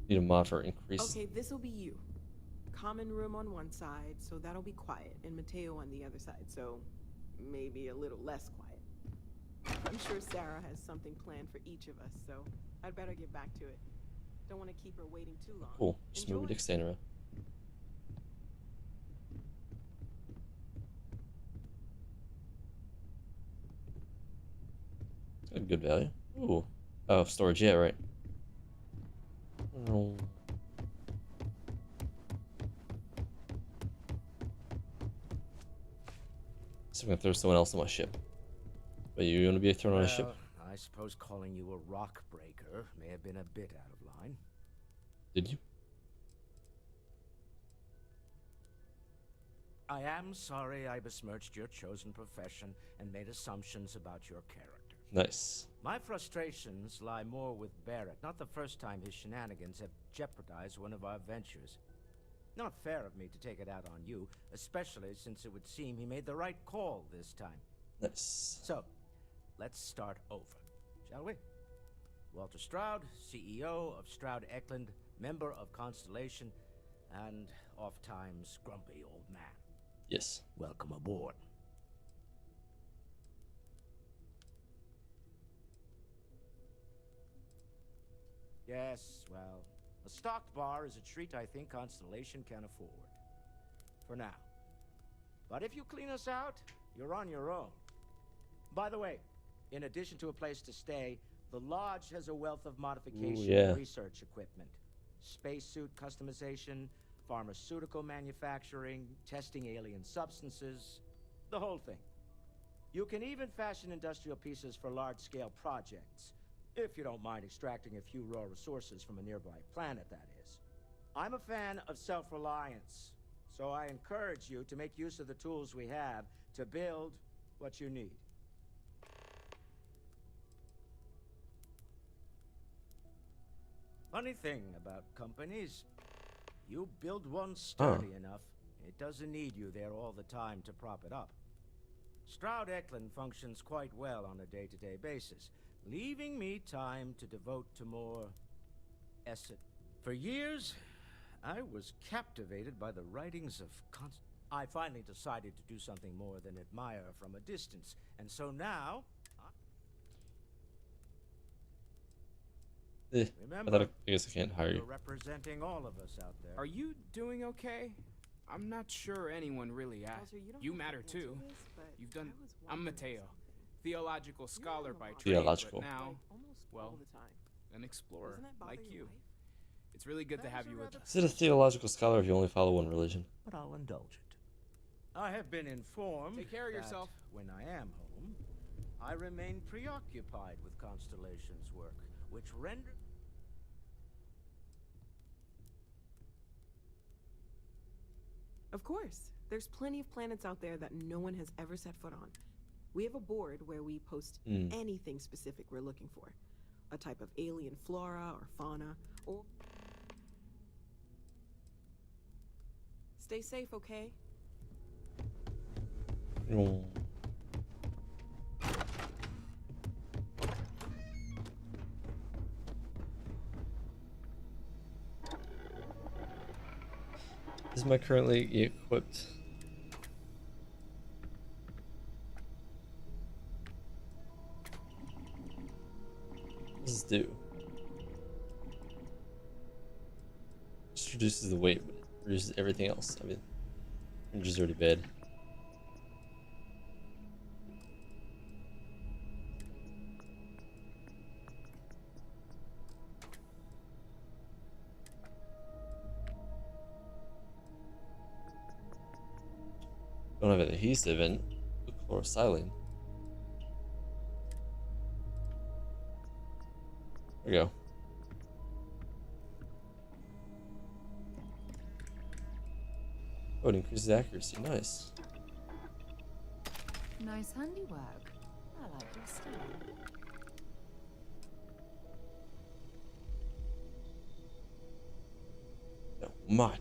Need a mod for increase.
Okay, this'll be you. Common room on one side, so that'll be quiet, and Mateo on the other side, so maybe a little less quiet. I'm sure Sarah has something planned for each of us, so I'd better get back to it. Don't want to keep her waiting too long.
Cool. Just move the extender around. It's got good value. Ooh. Oh, storage, yeah, right. Oh. So I'm gonna throw someone else on my ship. But you want to be thrown on a ship?
Well, I suppose calling you a rock breaker may have been a bit out of line.
Did you?
I am sorry I besmirched your chosen profession and made assumptions about your character.
Nice.
My frustrations lie more with Barrett. Not the first time his shenanigans have jeopardized one of our ventures. Not fair of me to take it out on you, especially since it would seem he made the right call this time.
Nice.
So, let's start over, shall we? Walter Stroud, CEO of Stroud Eklund, member of Constellation, and oft-times grumpy old man.
Yes.
Welcome aboard. Yes, well, a stocked bar is a treat I think Constellation can afford. For now. But if you clean us out, you're on your own. By the way, in addition to a place to stay, The Lodge has a wealth of modification
yeah.
and research equipment. Spacesuit customization, pharmaceutical manufacturing, testing alien substances, the whole thing. You can even fashion industrial pieces for large-scale projects, if you don't mind extracting a few raw resources from a nearby planet, that is. I'm a fan of self-reliance, so I encourage you to make use of the tools we have to build what you need. Funny thing about companies, you build one sturdy enough, it doesn't need you there all the time to prop it up. Stroud Eklund functions quite well on a day-to-day basis, leaving me time to devote to more essence. For years, I was captivated by the writings of I finally decided to do something more than admire from a distance, and so now...
Remember, I guess I can't hire you.
You're representing all of us out there.
Are you doing okay? I'm not sure anyone really asked. You matter too. You've done. I'm Mateo, theological scholar by trade,
Theological.
but now, well, an explorer like you. It's really good to have you with us.
Is it a theological scholar if you only follow one religion?
But I'll indulge it. I have been informed.
Take care of yourself.
When I am home, I remain preoccupied with Constellation's work, which renders.
Of course. There's plenty of planets out there that no one has ever set foot on. We have a board where we post anything specific we're looking for. A type of alien flora or fauna, or... Stay safe, okay?
Is my currently equipped? What does this do? Just reduces the weight, but it reduces everything else. I mean, range is already bad. Don't have an adhesive and chlorosilane. There we go. Oh, it increases accuracy. Nice.
Nice handiwork. I like your style.
No, mine.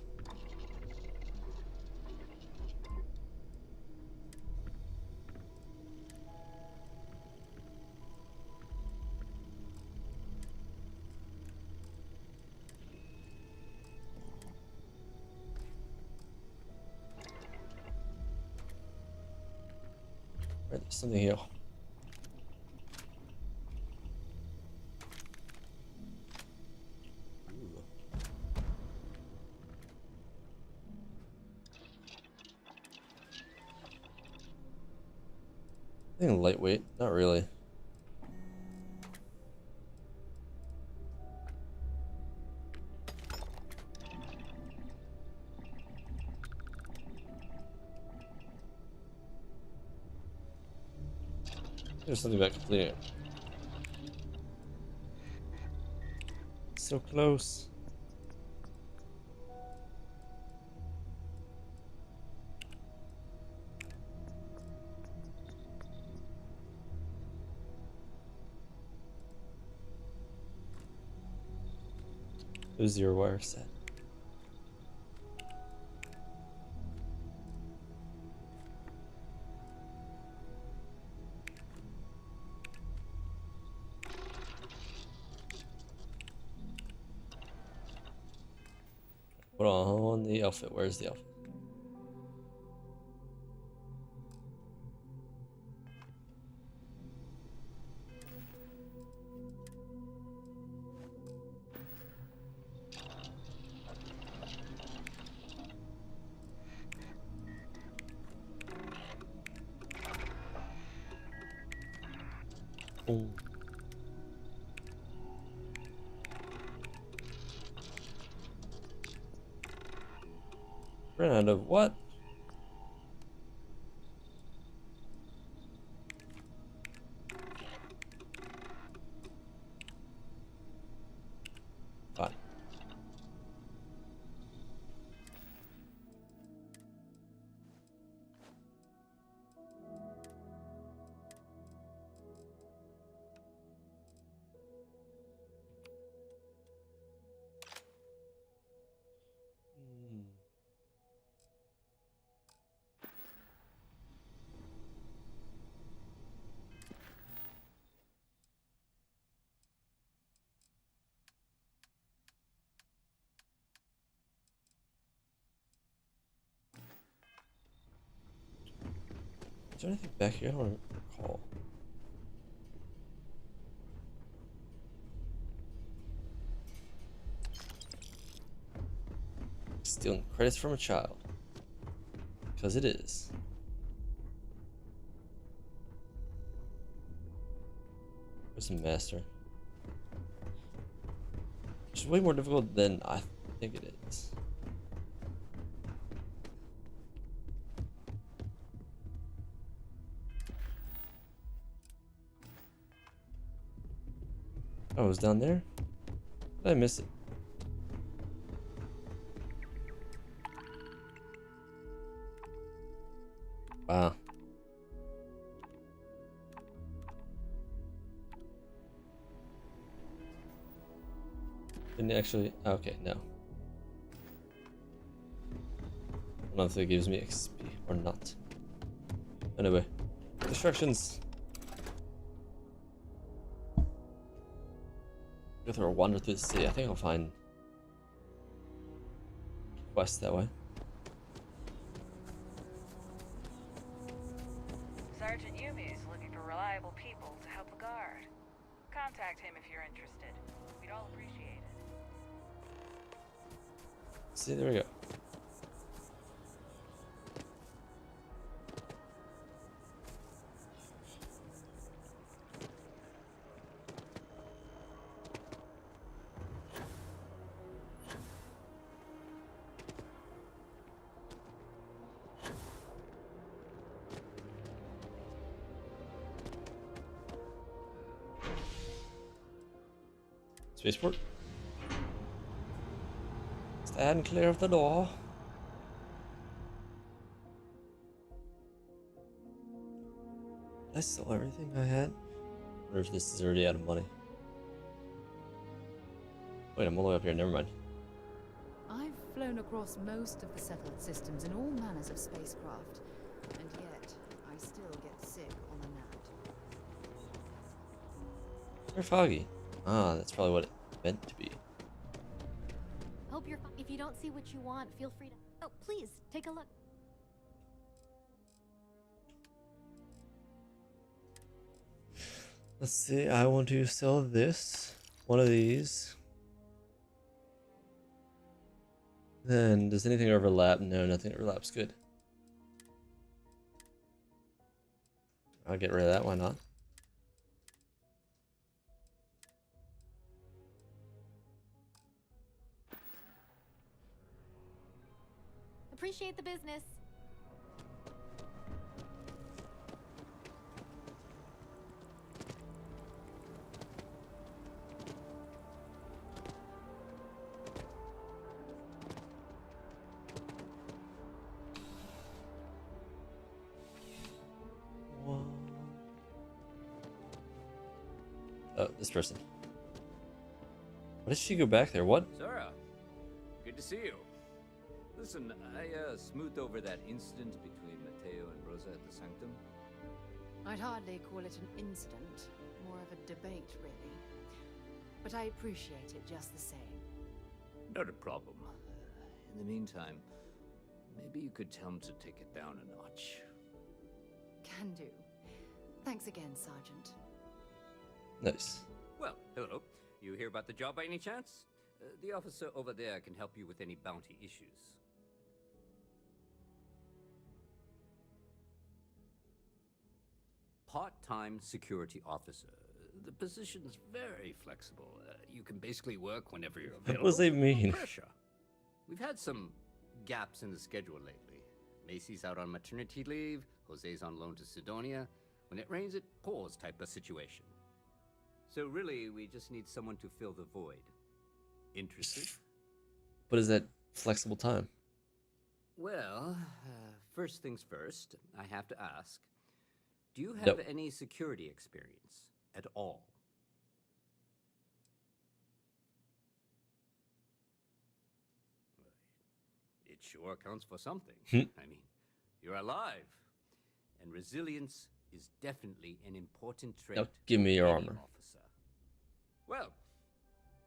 Right, there's something here. Ooh. I think lightweight, not really. There's something about completing it. So close. There's your wire set. Put on the outfit. Where's the outfit? Oh. Ran out of what? Fine. Is there anything back here? I don't recall. Stealing credits from a child. Because it is. Where's the master? It's way more difficult than I think it is. Oh, it was down there? Did I miss it? Wow. Didn't actually. Okay, no. I don't know if it gives me XP or not. Anyway, distractions. Go through a wander through the city. I think I'll find quests that way.
Sergeant Yumi is looking for reliable people to help the guard. Contact him if you're interested. We'd all appreciate it.
See, there we go. Spaceport. Stand clear of the door. I saw everything I had. I wonder if this is already out of money. Wait, I'm all the way up here. Never mind.
I've flown across most of the settled systems in all manners of spacecraft, and yet I still get sick on a nap.
Very foggy. Ah, that's probably what it meant to be.
Hope you're fine. If you don't see what you want, feel free to. Oh, please take a look.
Let's see. I want to sell this. One of these. Then, does anything overlap? No, nothing overlaps. Good. I'll get rid of that. Why not?
Appreciate the business.
Oh, this person. Why did she go back there? What?
Sarah, good to see you. Listen, I smoothed over that incident between Matteo and Rosa at the Sanctum.
I'd hardly call it an incident, more of a debate, really. But I appreciate it just the same.
Not a problem. In the meantime, maybe you could tell him to take it down a notch.
Can do. Thanks again, Sergeant.
Nice.
Well, hello. You hear about the job by any chance? The officer over there can help you with any bounty issues. Part-time security officer. The position's very flexible. You can basically work whenever you're available.
What does that mean?
No pressure. We've had some
gaps in the schedule lately. Macy's out on maternity leave, Jose's on loan to Sidonia. When it rains, it pours type of situation. So really, we just need someone to fill the void. Interested?
What is that flexible time?
Well, first things first, I have to ask, do you have
Nope.
any security experience at all? It sure counts for something. I mean, you're alive. And resilience is definitely an important trait.
Now give me your
of any
armor.
officer. Well,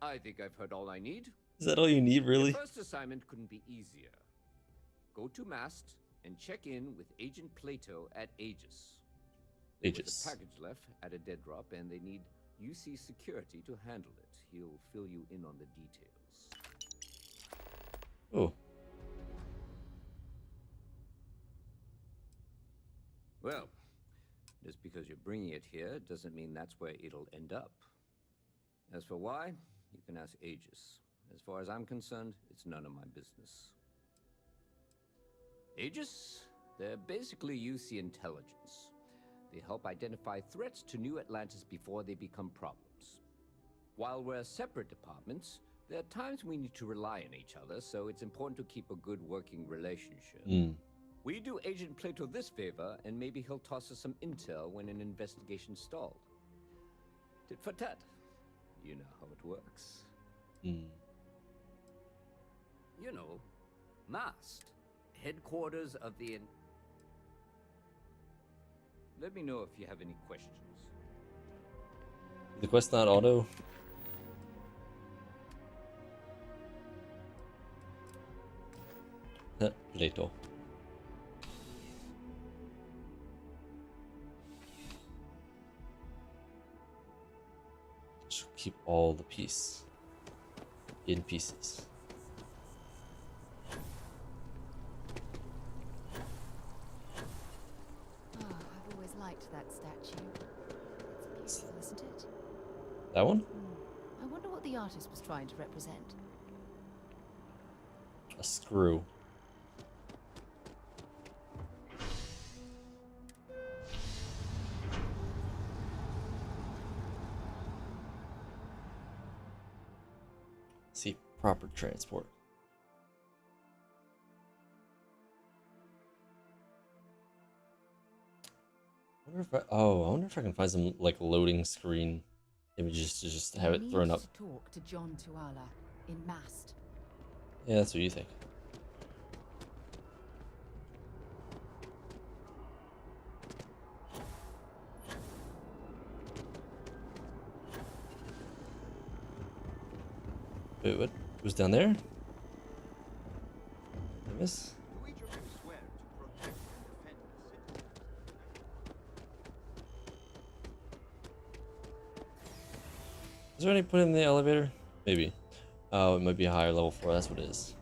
I think I've heard all I need.
Is that all you need, really?
Your first assignment couldn't be easier. Go to Mast and check in with Agent Plato at Aegis. There was
Aegis.
a package left at a dead drop, and they need UC security to handle it. He'll fill you in on the details.
Oh.
Well, just because you're bringing it here doesn't mean that's where it'll end up. As for why, you can ask Aegis. As far as I'm concerned, it's none of my business. Aegis? They're basically UC intelligence. They help identify threats to New Atlantis before they become problems. While we're separate departments, there are times we need to rely on each other, so it's important to keep a good working relationship. We do Agent Plato this favor, and maybe he'll toss us some intel when an investigation stalled. Tit for tat. You know how it works. You know, Mast, headquarters of the... Let me know if you have any questions.
The quest not auto. Plato. Should keep all the piece in pieces.
Oh, I've always liked that statue. It's beautiful, isn't it?
That one?
I wonder what the artist was trying to represent.
A screw. See, proper transport. I wonder if I can find some like loading screen images to just have it thrown up.
To talk to John Tuala in Mast.
Yeah, that's what you think. Wait, what? Who's down there? I miss? Is there any put in the elevator? Maybe. Oh, it might be a higher level 4. That's what it is.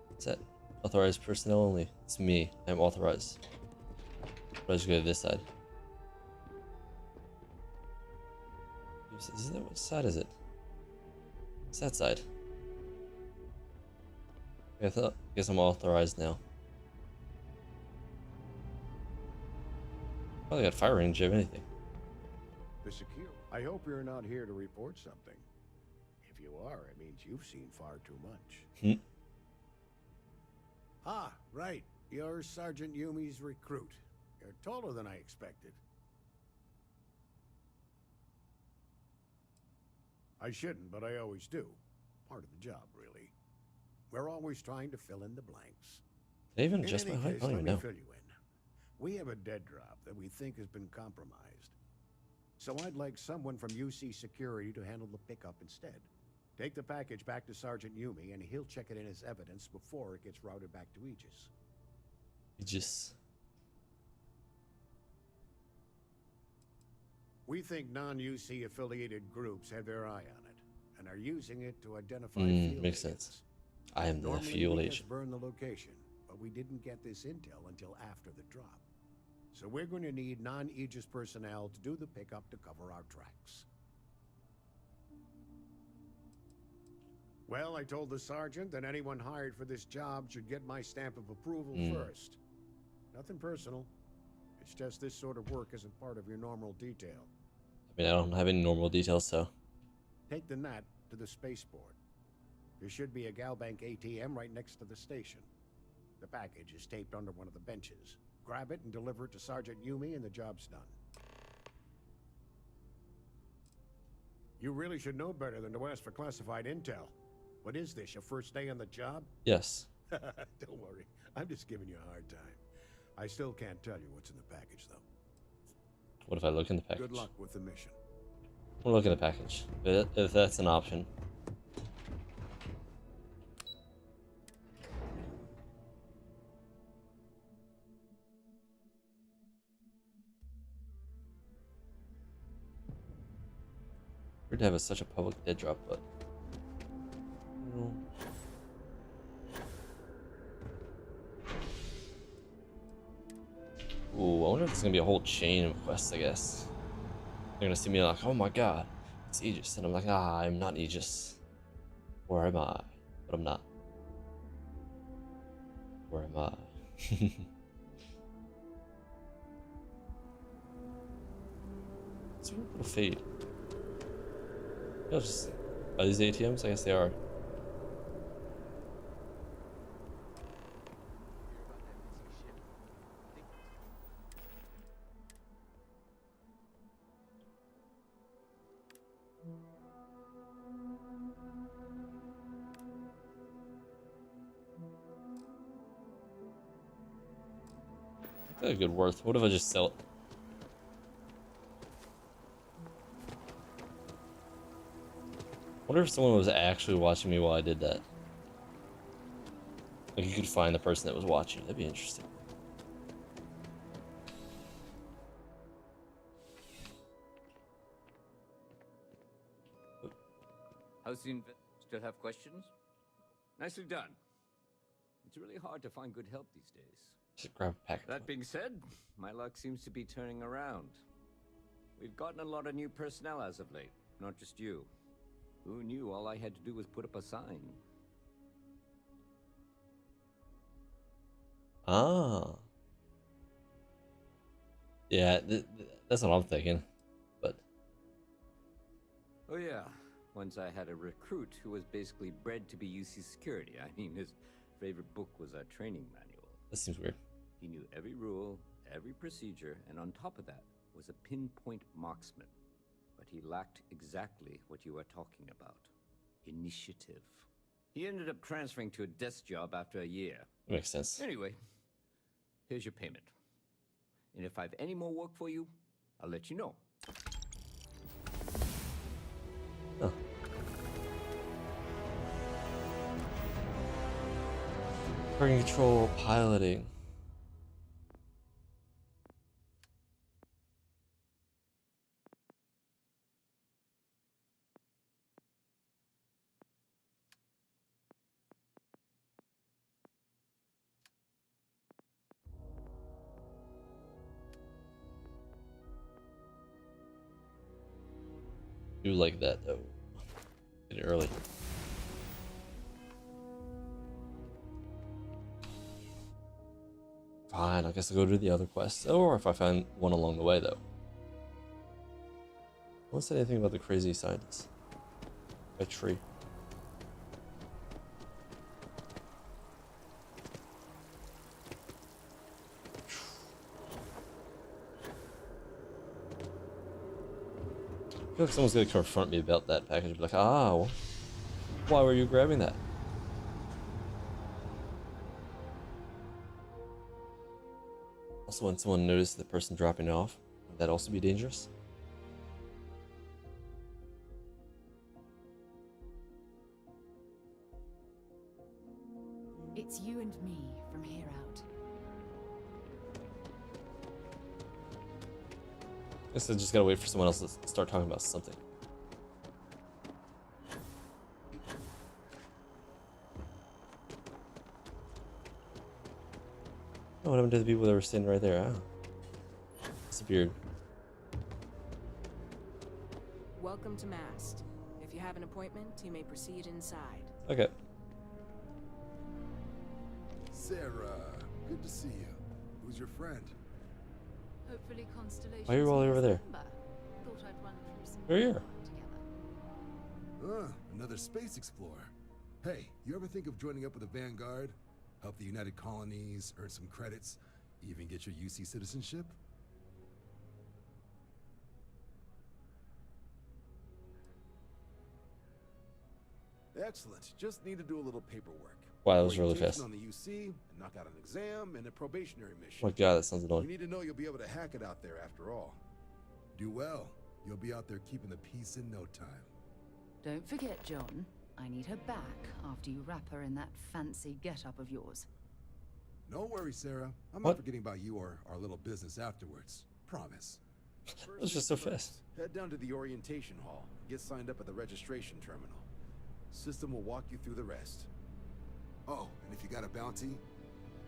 What's that? Authorized personnel only. It's me. I'm authorized. But I just go to this side. Is that what side is it? It's that side. I guess I'm authorized now. Probably got fire range of anything.
The secure. I hope you're not here to report something. If you are, it means you've seen far too much. Ah, right. You're Sergeant Yumi's recruit. You're taller than I expected. I shouldn't, but I always do. Part of the job, really. We're always trying to fill in the blanks.
Did I even adjust my height? I don't even know.
Fill you in. We have a dead drop that we think has been compromised. So I'd like someone from UC Security to handle the pickup instead. Take the package back to Sergeant Yumi, and he'll check it in as evidence before it gets routed back to Aegis.
Aegis.
We think non-UC affiliated groups have their eye on it, and are using it to identify field
Makes sense. I am the field agent.
Burn the location, but we didn't get this intel until after the drop. So we're going to need non-Aegis personnel to do the pickup to cover our tracks. Well, I told the sergeant that anyone hired for this job should get my stamp of approval first. Nothing personal. It's just this sort of work isn't part of your normal detail.
I mean, I don't have any normal details, so.
Take the NAT to the spaceport. There should be a Galbank ATM right next to the station. The package is taped under one of the benches. Grab it and deliver it to Sergeant Yumi and the job's done. You really should know better than to ask for classified intel. What is this, your first day on the job?
Yes.
Don't worry, I'm just giving you a hard time. I still can't tell you what's in the package, though.
What if I look in the package?
Good luck with the mission.
We'll look in the package, if that's an option. Weird to have such a public dead drop, but. Ooh, I wonder if there's gonna be a whole chain of quests, I guess. They're gonna see me like, oh my god, it's Aegis. And I'm like, ah, I'm not Aegis. Where am I? But I'm not. Where am I? It's a little fade. Are these ATMs? I guess they are. That's a good worth. What if I just sell it? Wonder if someone was actually watching me while I did that. Like you could find the person that was watching. That'd be interesting.
How's the still have questions? Nicely done. It's really hard to find good help these days.
Just grab a package.
That being said, my luck seems to be turning around. We've gotten a lot of new personnel as of late, not just you. Who knew all I had to do was put up a sign?
Ah. Yeah, that's what I'm thinking. But.
Oh yeah, once I had a recruit who was basically bred to be UC security. I mean, his favorite book was our training manual.
That seems weird.
He knew every rule, every procedure, and on top of that was a pinpoint marksman. But he lacked exactly what you are talking about. Initiative. He ended up transferring to a desk job after a year.
Makes sense.
Anyway, here's your payment. And if I have any more work for you, I'll let you know.
Oh. Target control, piloting. Do like that though. Get it early. Fine, I guess I'll go do the other quests. Or if I find one along the way though. I won't say anything about the crazy scientist. A tree. I feel like someone's gonna confront me about that package and be like, ah, well, why were you grabbing that? Also, when someone notices the person dropping off, would that also be dangerous?
It's you and me from here out.
Guess I just gotta wait for someone else to start talking about something. Oh, what happened to the people that were standing right there? Ah. Disappeared.
Welcome to Mast. If you have an appointment, you may proceed inside.
Okay.
Sarah, good to see you. Who's your friend?
Hopefully Constellation's
Why are you all over there?
member. Thought I'd run through some
We're here.
together.
Another space explorer. Hey, you ever think of joining up with the Vanguard? Help the United Colonies, earn some credits, even get your UC citizenship? Excellent. Just need to do a little paperwork.
Wow, that was really
Orientation
fast.
on the UC, and knock out an exam, and a probationary mission.
Oh my god, that sounds annoying.
You need to know you'll be able to hack it out there after all. Do well. You'll be out there keeping the peace in no time.
Don't forget, John. I need her back after you wrap her in that fancy get-up of yours.
No worries, Sarah. I'm
What?
not forgetting about you or our little business afterwards. Promise.
That was just so fast.
Head down to the orientation hall. Get signed up at the registration terminal. System will walk you through the rest. Oh, and if you got a bounty,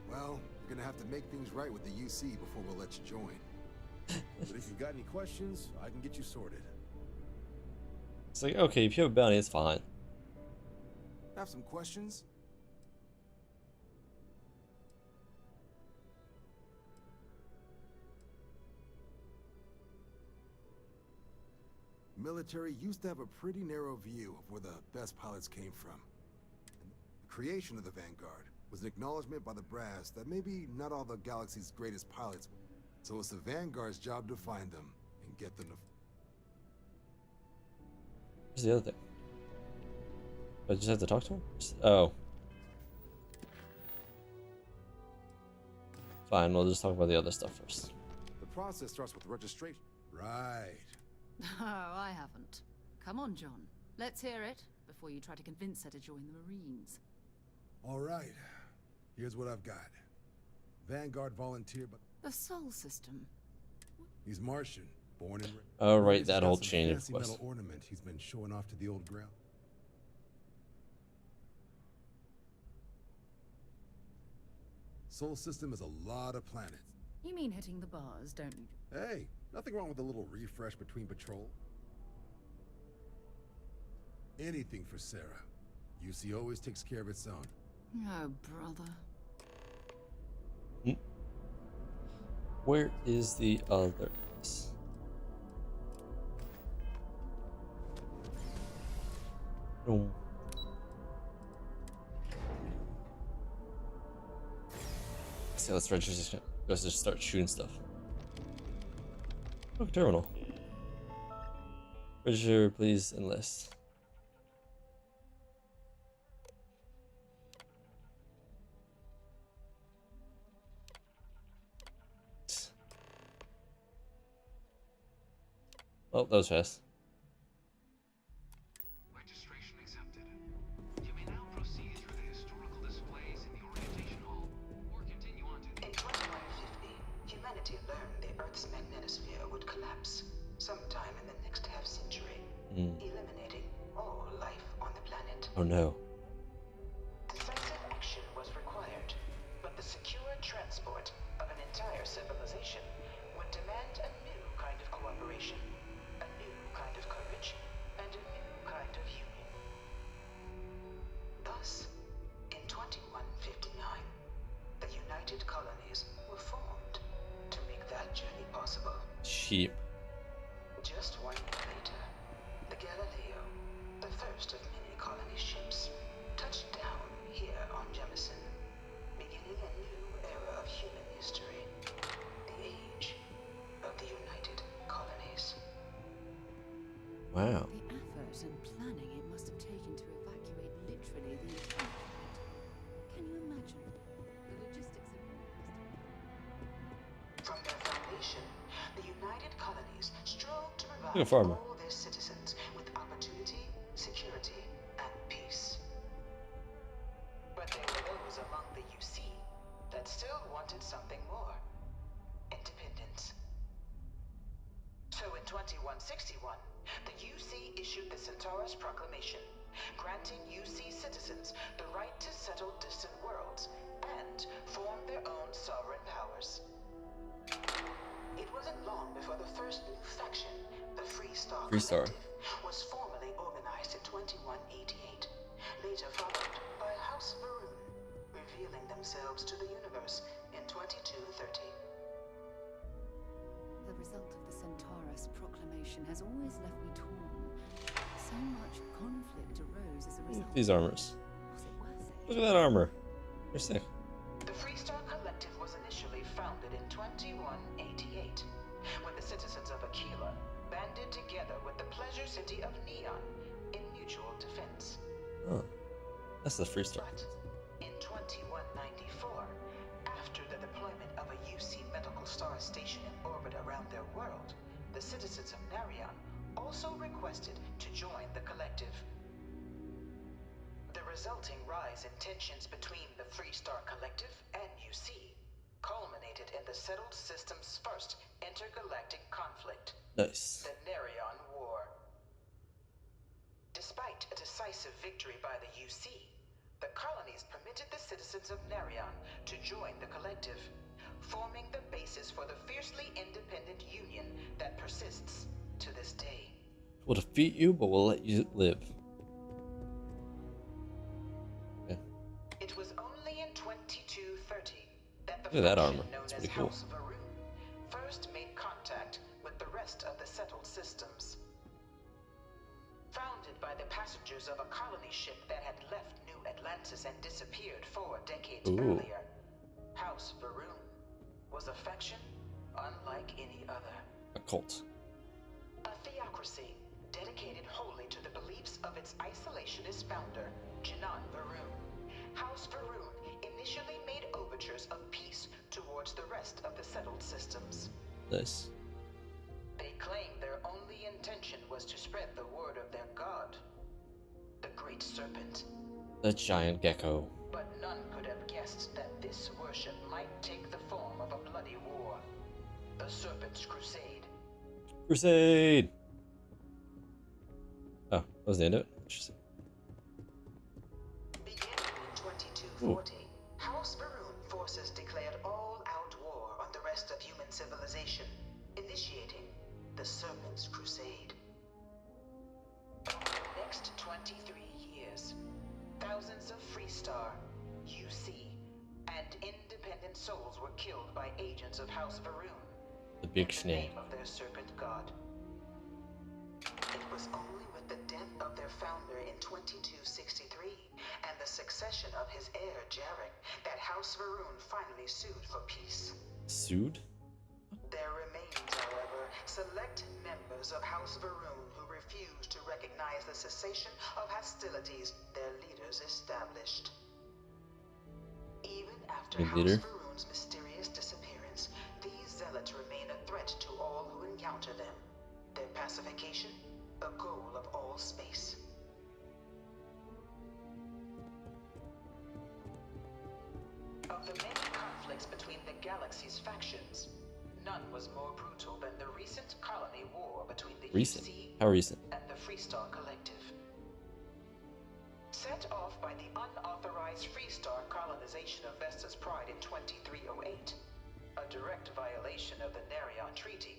well, you're gonna have to make things right with the UC before we'll let you join. But if you've got any questions, I can get you sorted.
It's like, okay, if you have a bounty, it's fine.
Have some questions? Military used to have a pretty narrow view of where the best pilots came from. And the creation of the Vanguard was an acknowledgement by the brass that maybe not all the galaxy's greatest pilots, so it's the Vanguard's job to find them and get them to...
Where's the other thing? I just have to talk to him? Oh. Fine, we'll just talk about the other stuff first.
The process starts with registration. Right.
Oh, I haven't. Come on, John. Let's hear it before you try to convince her to join the Marines.
All right. Here's what I've got. Vanguard volunteer, but
The Sol system.
he's Martian, born and...
Oh, right,
He's
that
got
whole
some
chain of
fancy
quests.
metal ornament he's been showing off to the old ground. Sol system is a lot of planets.
You mean hitting the bars, don't you?
Hey, nothing wrong with a little refresh between patrol. Anything for Sarah. UC always takes care of its own.
Oh, brother.
Where is the others? Oh. So let's register. Let's just start shooting stuff. Oh, terminal. Register, please enlist. Oh, that was fast.
Registration accepted. You may now proceed through the historical displays in the orientation hall, or continue on to
In 2150, humanity learned the Earth's magnetosphere would collapse sometime in the next half-century, eliminating all life on the planet.
Oh no.
Decisive action was required, but the secure transport of an entire civilization would demand a new kind of cooperation, a new kind of courage, and a new kind of union. Thus, in 2159, the United Colonies were formed to make that journey possible.
Sheep.
Just 1 year later, the Galileo, the first of many colony ships, touched down here on Jemison, beginning a new era of human history, the age of the United Colonies.
Wow.
The effort and planning it must have taken to evacuate literally the entire planet. Can you imagine the logistics of
From their foundation, the United Colonies strove to
Look
provide
at Farmer.
all their citizens with opportunity, security, and peace. But there were those among the UC that still wanted something more. Independence. So in 2161, the UC issued the Centaurus Proclamation, granting UC citizens the right to settle distant worlds and form their own sovereign powers. It wasn't long before the first new faction, the Free Star
Free Star.
Collective, was formally organized in 2188, later followed by House Varun, revealing themselves to the universe in 2230.
The result of the Centaurus proclamation has always left me torn. So much conflict arose as a result.
These armors.
Was it worth it?
Look at that armor. They're sick.
The Freestar Collective was initially founded in 2188, when the citizens of Aquila banded together with the pleasure city of Neon in mutual defense.
Oh, that's the Freestar.
But in 2194, after the deployment of a UC medical star station in orbit around their world, the citizens of Narion also requested to join the collective. The resulting rise in tensions between the Freestar Collective and UC culminated in the Settled System's first intergalactic conflict,
Nice.
the Narion War. Despite a decisive victory by the UC, the colonies permitted the citizens of Narion to join the collective, forming the basis for the fiercely independent union that persists to this day.
We'll defeat you, but we'll let you live. Okay.
It was only in 2230 that the
Look at that
faction
armor.
known
It's
as
pretty cool.
House Varun first made contact with the rest of the settled systems. Founded by the passengers of a colony ship that had left New Atlantis and disappeared 4 decades earlier, House Varun was a faction unlike any other.
A cult.
A theocracy dedicated wholly to the beliefs of its isolationist founder, Jinan Varun. House Varun initially made overtures of peace towards the rest of the settled systems.
Nice.
They claimed their only intention was to spread the word of their god, the Great Serpent.
The giant gecko.
But none could have guessed that this worship might take the form of a bloody war, the Serpent's Crusade.
Crusade! Oh, that was the end of it? Interesting.
Beginning in 2240, House Varun forces declared all-out war on the rest of human civilization, initiating the Serpent's Crusade. Over the next 23 years, thousands of Freestar, UC, and independent souls were killed by agents of House Varun.
The big
in the
snake.
name of their serpent god. It was only with the death of their founder in 2263 and the succession of his heir Jarek that House Varun finally sued for peace.
Sued?
There remains, however, select members of House Varun who refuse to recognize the cessation of hostilities their leaders established. Even after House Varun's mysterious disappearance, these zealots remain a threat to all who encounter them. Their pacification, a goal of all space. Of the many conflicts between the galaxy's factions, none was more brutal than the recent colony war between the UC
How recent?
and the Freestar Collective. Set off by the unauthorized Freestar colonization of Vesta's Pride in 2308, a direct violation of the Narion Treaty,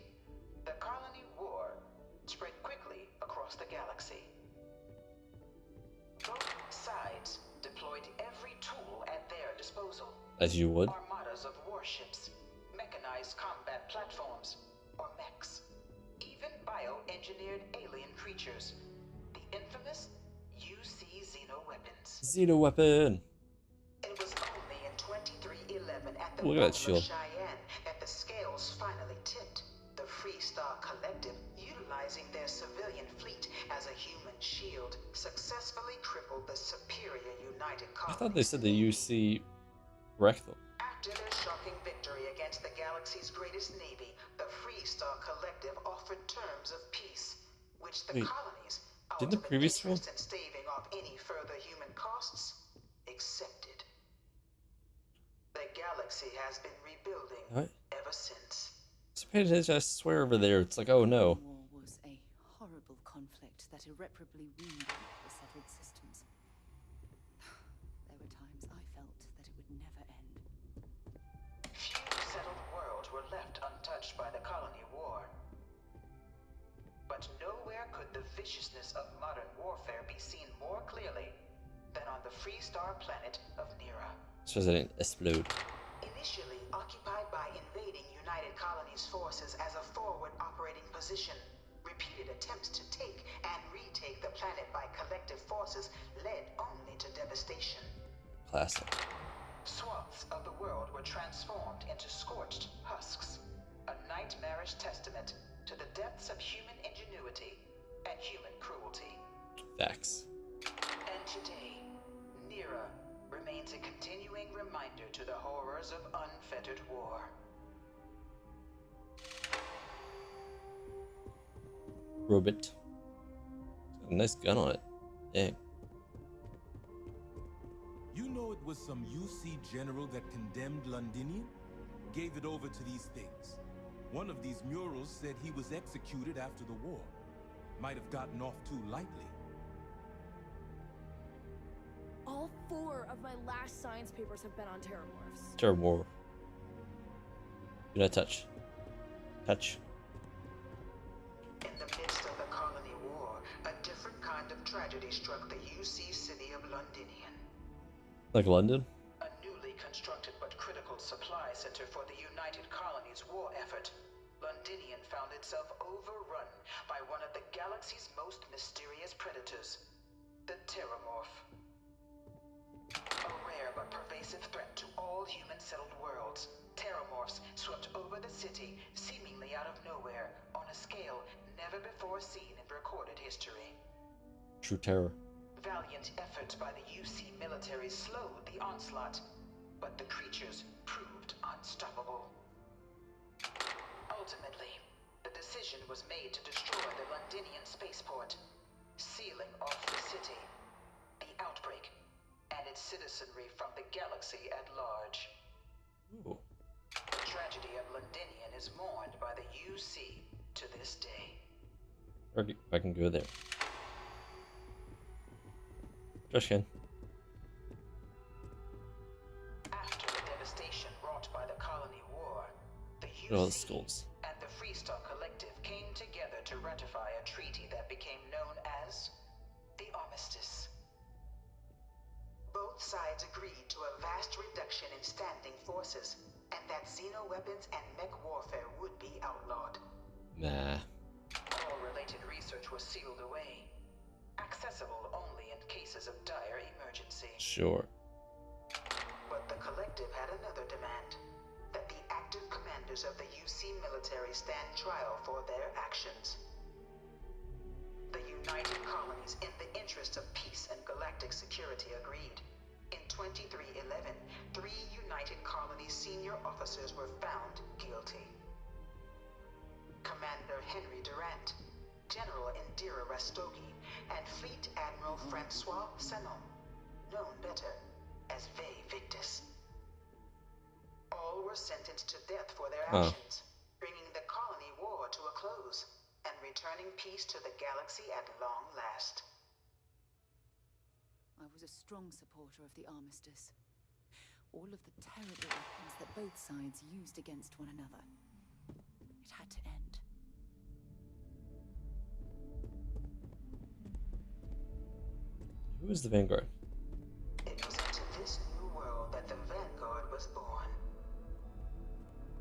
the colony war spread quickly across the galaxy. Both sides deployed every tool at their disposal.
As you would.
Armadas of warships, mechanized combat platforms, or mechs, even bioengineered alien creatures, the infamous UC Xenoweapons.
Xenoweapon!
It was only in 2311 at the
Look at that shield.
Cheyenne that the scales finally tipped. The Freestar Collective, utilizing their civilian fleet as a human shield, successfully crippled the superior United
I
Colonies.
thought they said the UC wrecked them.
After their shocking victory against the galaxy's greatest navy, the Freestar Collective offered terms of peace, which the colonies, out
didn't the
of an
previous one?
interest in staving off any further human costs, accepted. The galaxy has been rebuilding ever since.
Just pay attention, I swear over there, it's like, oh no.
War was a horrible conflict that irreparably ruined the settled systems. There were times I felt that it would never end.
Few settled worlds were left untouched by the colony war. But nowhere could the viciousness of modern warfare be seen more clearly than on the Freestar planet of Nira.
So it didn't explode.
Initially occupied by invading United Colonies forces as a forward operating position, repeated attempts to take and retake the planet by collective forces led only to devastation.
Classic.
Swaths of the world were transformed into scorched husks, a nightmarish testament to the depths of human ingenuity and human cruelty.
Facts.
And today, Nira remains a continuing reminder to the horrors of unfettered war.
Robot. Got a nice gun on it. Dang.
You know it was some UC general that condemned Londinian? Gave it over to these things. One of these murals said he was executed after the war. Might have gotten off too lightly.
All 4 of my last science papers have been on terramorphs.
Terramorph. Do not touch. Touch.
In the midst of the colony war, a different kind of tragedy struck the UC city of Londinian.
Like London?
A newly constructed but critical supply center for the United Colonies war effort, Londinian found itself overrun by one of the galaxy's most mysterious predators, the Terramorph. A rare but pervasive threat to all human-settled worlds, Terramorphs swept over the city, seemingly out of nowhere, on a scale never before seen in recorded history.
True terror.
Valiant efforts by the UC military slowed the onslaught, but the creatures proved unstoppable. Ultimately, the decision was made to destroy the Londinian spaceport, sealing off the city, the outbreak, and its citizenry from the galaxy at large.
Ooh.
The tragedy of Londinian is mourned by the UC to this day.
I can go there. Josh can.
After the devastation wrought by the colony war, the
All the
UC
skulls.
and the Freestar Collective came together to ratify a treaty that became known as the Armistice. Both sides agreed to a vast reduction in standing forces, and that xeno-weapons and mech warfare would be outlawed.
Nah.
All related research was sealed away, accessible only in cases of dire emergency.
Sure.
But the Collective had another demand, that the active commanders of the UC military stand trial for their actions. The United Colonies, in the interest of peace and galactic security, agreed. In 2311, 3 United Colonies senior officers were found guilty. Commander Henry Durant, General Indira Rastogi, and Fleet Admiral Francois Sanon, known better as Ve Victus. All were sentenced to death for their actions, bringing the colony war to a close and returning peace to the galaxy at long last.
I was a strong supporter of the armistice. All of the terrible weapons that both sides used against one another. It had to end.
Who is the Vanguard?
It was into this new world that the Vanguard was born.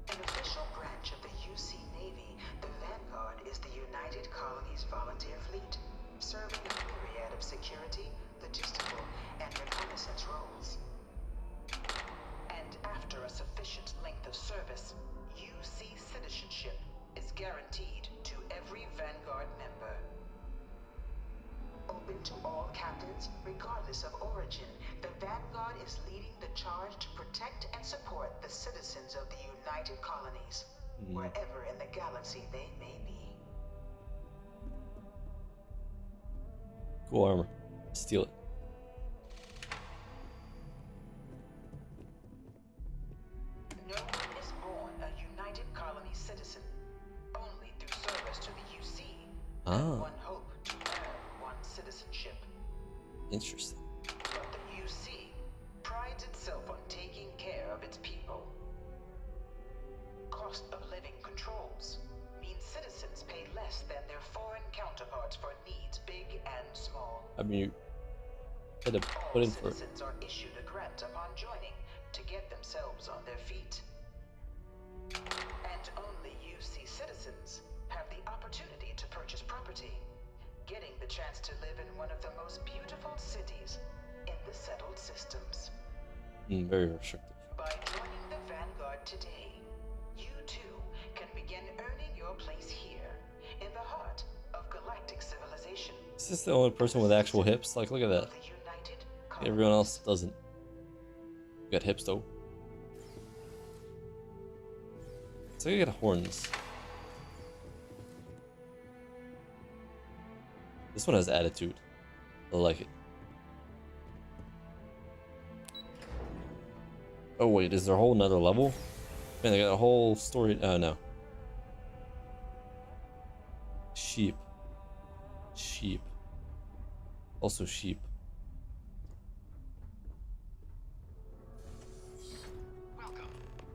An official branch of the UC Navy, the Vanguard is the United Colonies Volunteer Fleet, serving a myriad of security, logistical, and reconnaissance roles. And after a sufficient length of service, UC citizenship is guaranteed to every Vanguard member. Open to all captains, regardless of origin, the Vanguard is leading the charge to protect and support the citizens of the United Colonies, wherever in the galaxy they may be.
Cool armor. Steal it.
No one is born a United Colony citizen, only through service to the UC, and one hope to earn one's citizenship.
Interesting.
But the UC prides itself on taking care of its people. Cost of living controls means citizens pay less than their foreign counterparts for needs big and small.
I mean, Had to put in for it.
Citizens are issued a grant upon joining to get themselves on their feet. And only UC citizens have the opportunity to purchase property, getting the chance to live in one of the most beautiful cities in the settled systems.
Very restrictive.
By joining the Vanguard today, you too can begin earning your place here, in the heart of galactic civilization.
Is this the only person with actual hips? Like, look at that. Everyone else doesn't. You got hips though. So you got horns. This one has attitude. I like it. Oh wait, is there a whole nother level? Man, they got a whole story. Oh no. Sheep. Sheep. Also sheep.
Welcome,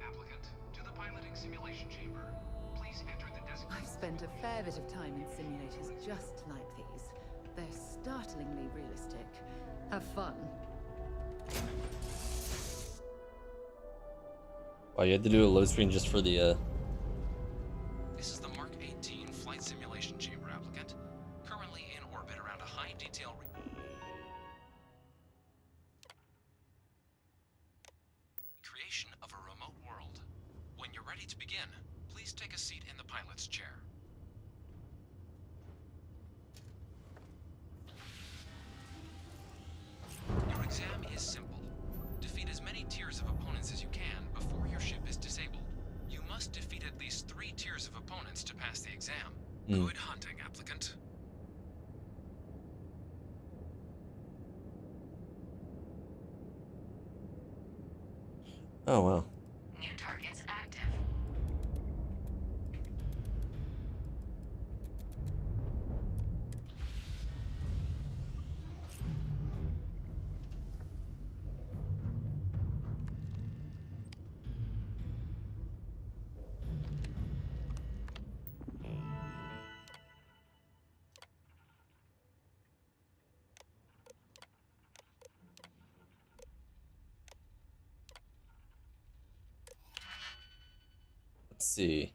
applicant, to the piloting simulation chamber. Please enter the designated.
I've spent a fair bit of time in simulators just like these. They're startlingly realistic. Have fun.
Wow, you had to do a load screen just for the
This is the Mark 18 flight simulation chamber, applicant. Currently in orbit around a high detail. Creation of a remote world. When you're ready to begin, please take a seat in the pilot's chair. Your exam is simple. Defeat as many tiers of opponents as you can before your ship is disabled. You must defeat at least 3 tiers of opponents to pass the exam. Good hunting, applicant.
Oh wow.
New targets active.
Let's see.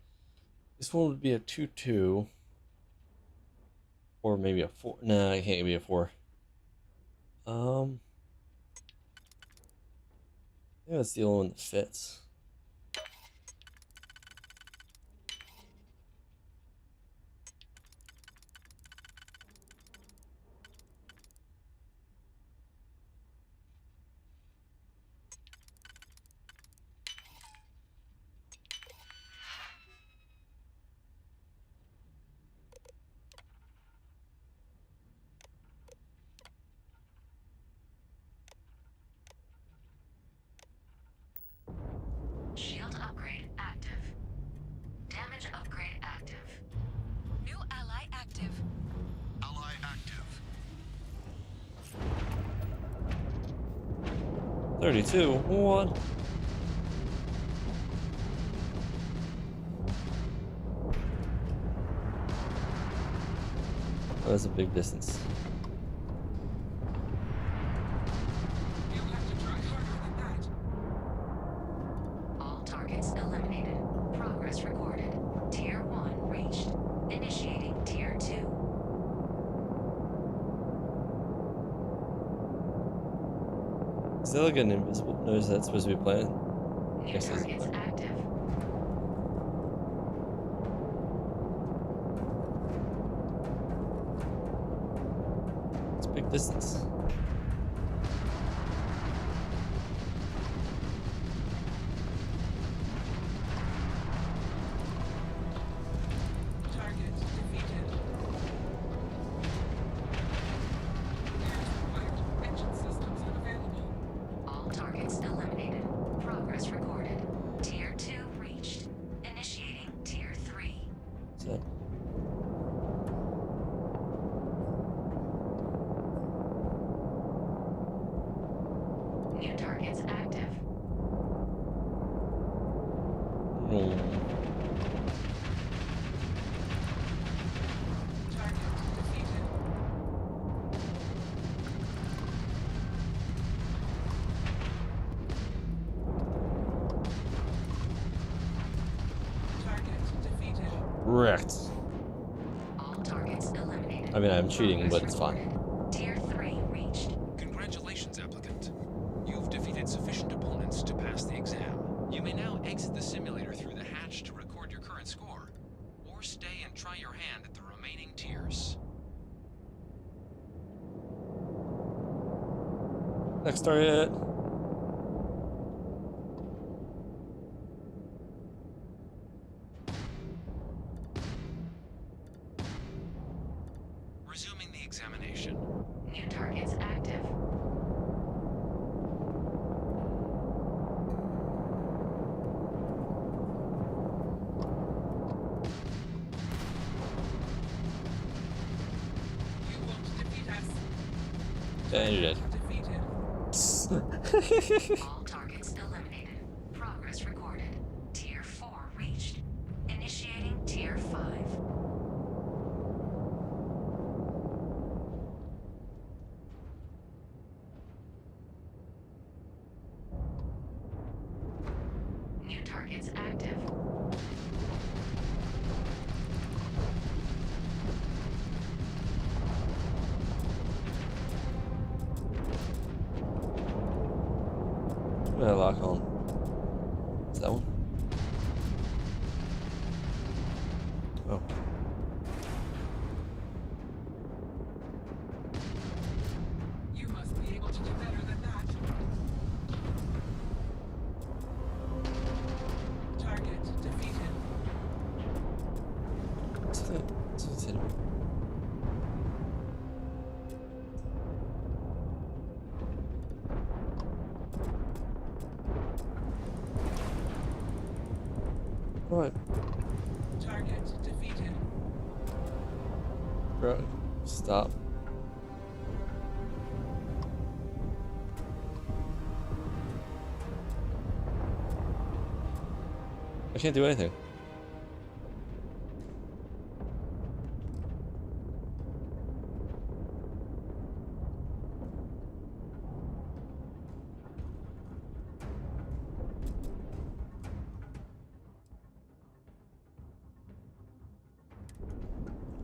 This one would be a 2-2. Or maybe a 4. Nah, it can't be a 4. Yeah, that's the only one that fits.
Shield upgrade active. Damage upgrade active. New ally active.
Ally active.
32. What? Oh, that's a big distance.
All targets eliminated. Progress recorded. Tier 1 reached. Initiating Tier 2.
Is that like an invisible? No, is that supposed to be playing?
New
Yes, it's
targets active.
It's a big distance.
Target defeated. Engine systems unavailable.
All targets eliminated. Progress recorded. Tier 2 reached. Initiating Tier 3.
So.
New targets active.
Target defeated.
Correct.
All targets eliminated.
I mean, I'm cheating, but it's fine.
Tier 3 reached.
Congratulations, applicant. You've defeated sufficient opponents to pass the exam. You may now exit the simulator through the hatch to record your current score, or stay and try your hand at the remaining tiers.
Next target.
Resuming the examination.
New targets active.
You won't defeat us.
Yeah, you're dead.
All targets eliminated. Progress recorded. Tier 4 reached. Initiating Tier 5. New targets active.
Yeah, lock on. Is that one? Oh.
You must be able to do better than that. Target defeated.
What's that? What's that? Right.
Target defeated.
Bro, stop. I can't do anything.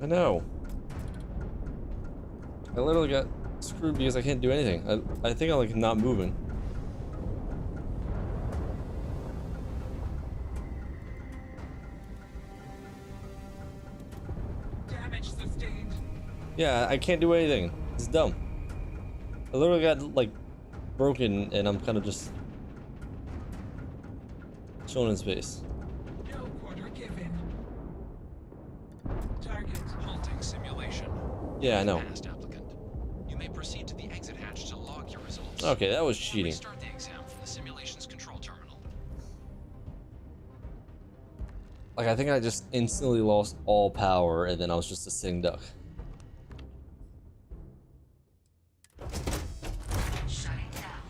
I know. I literally got screwed because I can't do anything. I think I'm like not moving.
Damage sustained.
Yeah, I can't do anything. It's dumb. I literally got like broken and I'm kind of just chilling in space.
No quarter given. Target halting simulation.
Yeah, I know.
Passed, applicant. You may proceed to the exit hatch to log your results.
Okay, that was cheating.
Restart the exam from the simulation's control terminal.
Like, I think I just instantly lost all power and then I was just a sitting duck.
Shutting down.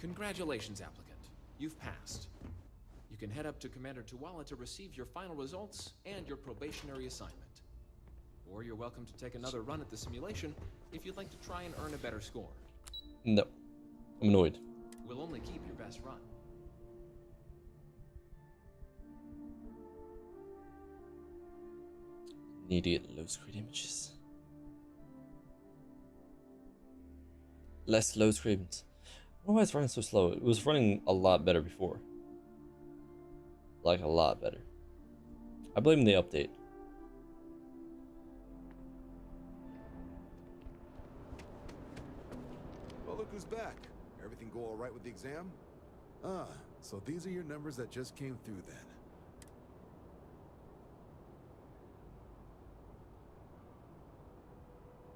Congratulations, applicant. You've passed. You can head up to Commander Tuwala to receive your final results and your probationary assignment. Or you're welcome to take another run at the simulation if you'd like to try and earn a better score.
No. I'm annoyed.
We'll only keep your best run.
Need to get low screen images. Less low screens. I don't know why it's running so slow. It was running a lot better before. Like a lot better. I blame the update.
Well, look who's back. Everything go all right with the exam? Ah, so these are your numbers that just came through then.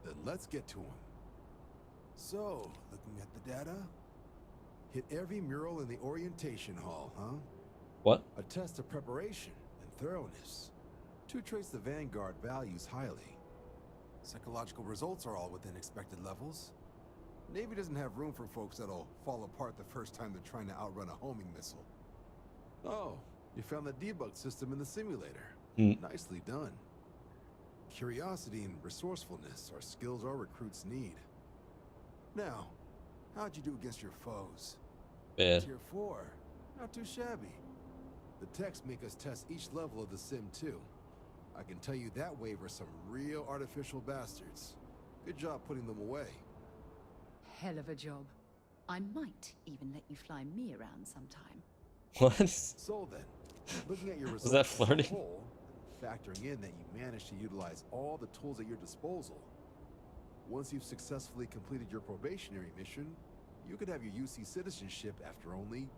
Then let's get to them. So, looking at the data, hit every mural in the orientation hall, huh?
What?
A test of preparation and thoroughness. To trace the Vanguard values highly. Psychological results are all within expected levels. Navy doesn't have room for folks that'll fall apart the first time they're trying to outrun a homing missile. Oh, you found the debug system in the simulator. Nicely done. Curiosity and resourcefulness are skills our recruits need. Now, how'd you do against your foes?
bad.
Tier 4. Not too shabby. The techs make us test each level of the sim too. I can tell you that waiver's some real artificial bastards. Good job putting them away.
Hell of a job. I might even let you fly me around sometime.
What?
So then, looking at your results
Was that
as a
flirting?
whole, and factoring in that you managed to utilize all the tools at your disposal, once you've successfully completed your probationary mission, you could have your UC citizenship after only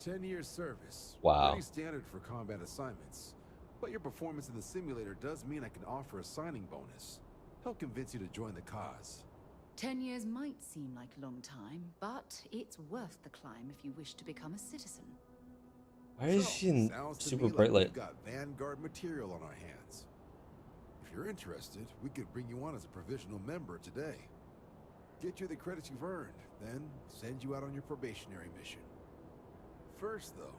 10 years service.
Wow.
Pretty standard for combat assignments. But your performance in the simulator does mean I can offer a signing bonus. Help convince you to join the cause.
10 years might seem like a long time, but it's worth the climb if you wish to become a citizen.
Why is she in
Sounds to
super
me
bright
like
light?
we've got Vanguard material on our hands. If you're interested, we could bring you on as a provisional member today. Get you the credits you've earned, then send you out on your probationary mission. First, though,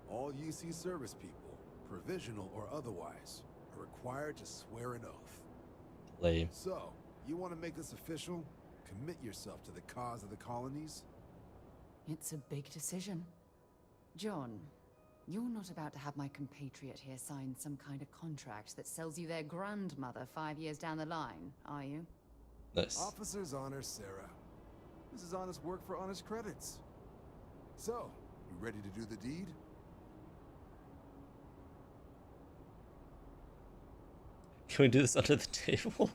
all UC service people, provisional or otherwise, are required to swear an oath.
Lame.
So, you want to make this official? Commit yourself to the cause of the colonies?
It's a big decision. John, you're not about to have my compatriot here sign some kind of contract that sells you their grandmother 5 years down the line, are you?
Nice.
Officer's honor, Sarah. This is honest work for honest credits. So, you ready to do the deed?
Can we do this under the table?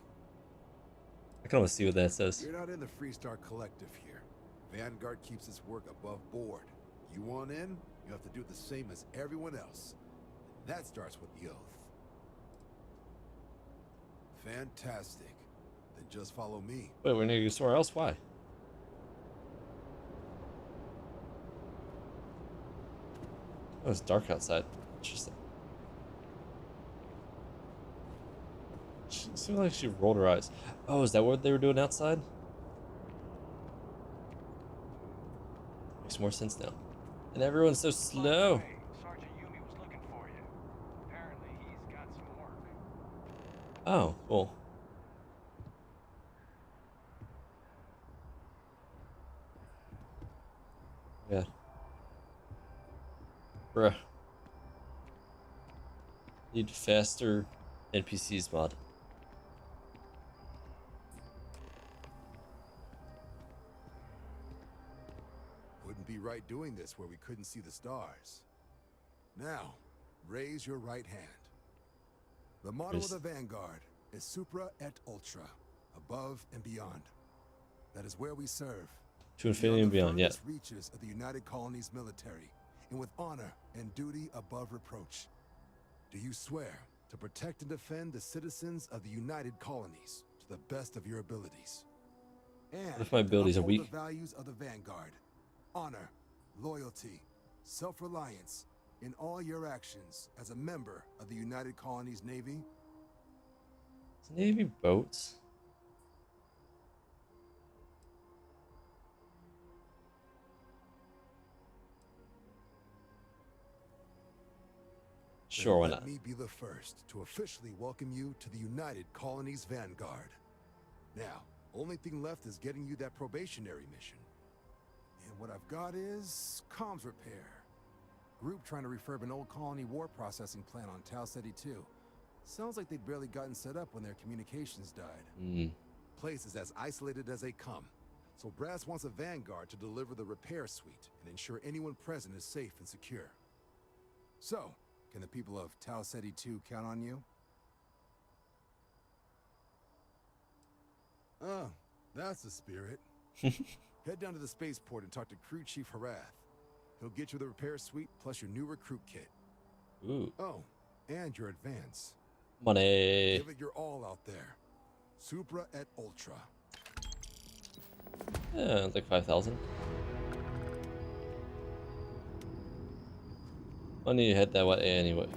I kind of want to see what that says.
You're not in the Freestar Collective here. Vanguard keeps its work above board. You want in, you have to do the same as everyone else. And that starts with the oath. Fantastic. Then just follow me.
Wait, we're gonna go somewhere else? Why? Oh, it's dark outside. Interesting. She seemed like she rolled her eyes. Oh, is that what they were doing outside? Makes more sense now. And everyone's so slow.
Sergeant Yumi was looking for you. Apparently, he's got some work.
Oh, cool. Yeah. Bruh. Need faster NPCs mod.
Wouldn't be right doing this where we couldn't see the stars. Now, raise your right hand. The motto of the Vanguard is Supra et Ultra, above and beyond. That is where we serve.
To infinity and beyond, yeah.
Reaches of the United Colonies military, and with honor and duty above reproach. Do you swear to protect and defend the citizens of the United Colonies to the best of your abilities? And
what if my abilities are weak?
The values of the Vanguard: honor, loyalty, self-reliance in all your actions as a member of the United Colonies Navy?
Is Navy boats? Sure, why not?
Let me be the first to officially welcome you to the United Colonies Vanguard. Now, only thing left is getting you that probationary mission. And what I've got is comms repair. Group trying to refurb an old colony war processing plant on Tau Ceti 2. Sounds like they'd barely gotten set up when their communications died. Place is as isolated as they come. So Brass wants a Vanguard to deliver the repair suite and ensure anyone present is safe and secure. So, can the people of Tau Ceti 2 count on you? Oh, that's the spirit. Head down to the spaceport and talk to Crew Chief Harath. He'll get you the repair suite plus your new recruit kit.
Ooh.
Oh, and your advance.
Money.
Give it your all out there. Supra et Ultra.
Yeah, it's like 5,000. I need to head that way anyway.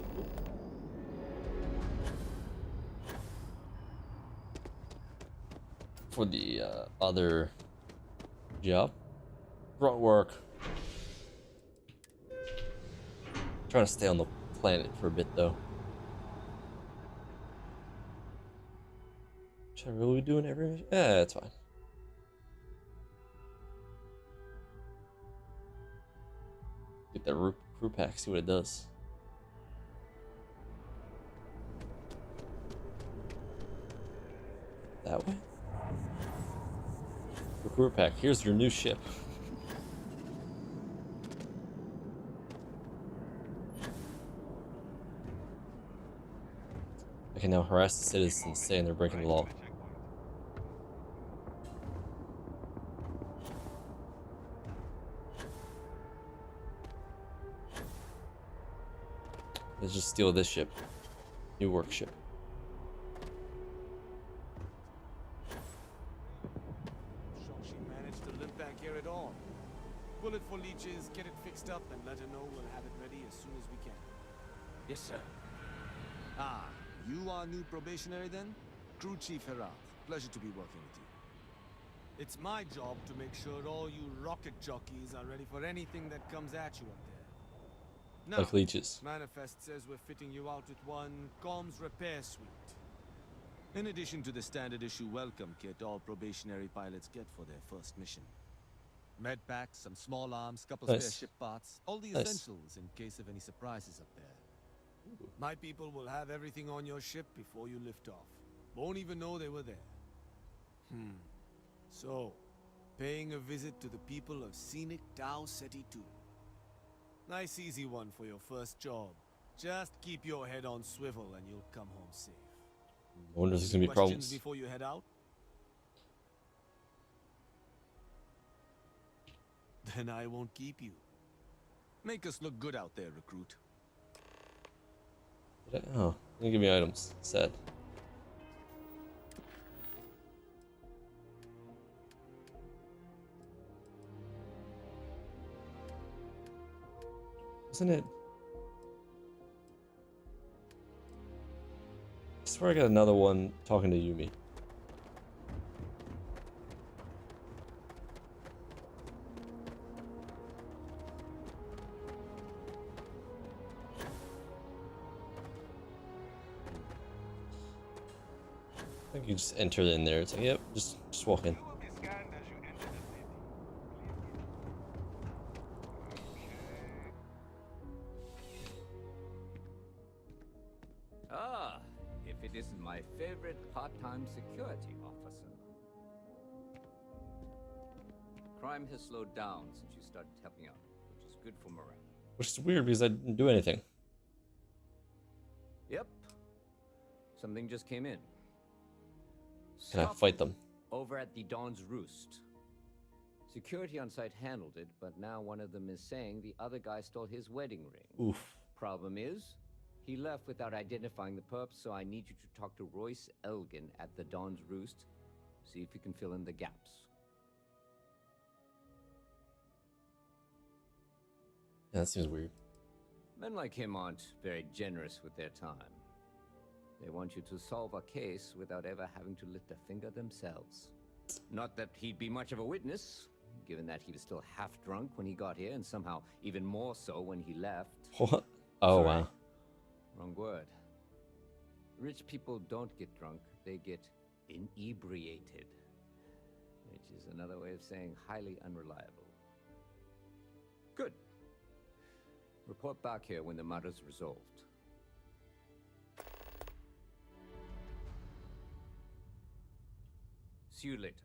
For the other job. Grunt work. Trying to stay on the planet for a bit though. Should I really be doing every? Yeah, it's fine. Get that crew pack, see what it does. That way? Recruit pack, here's your new ship. I can now harass the citizens saying they're breaking the law. Let's just steal this ship. New work ship.
She managed to live back here at all. Bullet for leeches, get it fixed up, and let her know we'll have it ready as soon as we can.
Yes, sir.
Ah, you are new probationary then? Crew Chief Herat. Pleasure to be working with you. It's my job to make sure all you rocket jockeys are ready for anything that comes at you up there. Now,
Like leeches.
Manifest says we're fitting you out with one comms repair suite. In addition to the standard issue welcome kit all probationary pilots get for their first mission. Med packs, some small arms, couple spare ship parts, all the essentials in case of any surprises up there. My people will have everything on your ship before you lift off. Won't even know they were there. So, paying a visit to the people of scenic Tau Ceti 2. Nice easy one for your first job. Just keep your head on swivel and you'll come home safe.
I wonder if there's gonna be problems
before you head out? Then I won't keep you. Make us look good out there, recruit.
Oh, they give me items. Sad. Isn't it? I swear I got another one talking to Yumi. I think you just enter it in there. It's like, yep, just walk in.
Ah, if it isn't my favorite part-time security officer. Crime has slowed down since you started helping out, which is good for morale.
Which is weird because I didn't do anything.
Yep. Something just came in.
Can I fight them?
Over at the Dawn's Roost. Security on site handled it, but now one of them is saying the other guy stole his wedding ring.
Oof.
Problem is, he left without identifying the perp, so I need you to talk to Royce Elgin at the Dawn's Roost. See if you can fill in the gaps.
Yeah, that seems weird.
Men like him aren't very generous with their time. They want you to solve a case without ever having to lift a finger themselves. Not that he'd be much of a witness, given that he was still half drunk when he got here, and somehow even more so when he left.
What? Oh,
Sorry.
wow.
Wrong word. Rich people don't get drunk, they get inebriated. Which is another way of saying highly unreliable. Good. Report back here when the matter's resolved. See you later.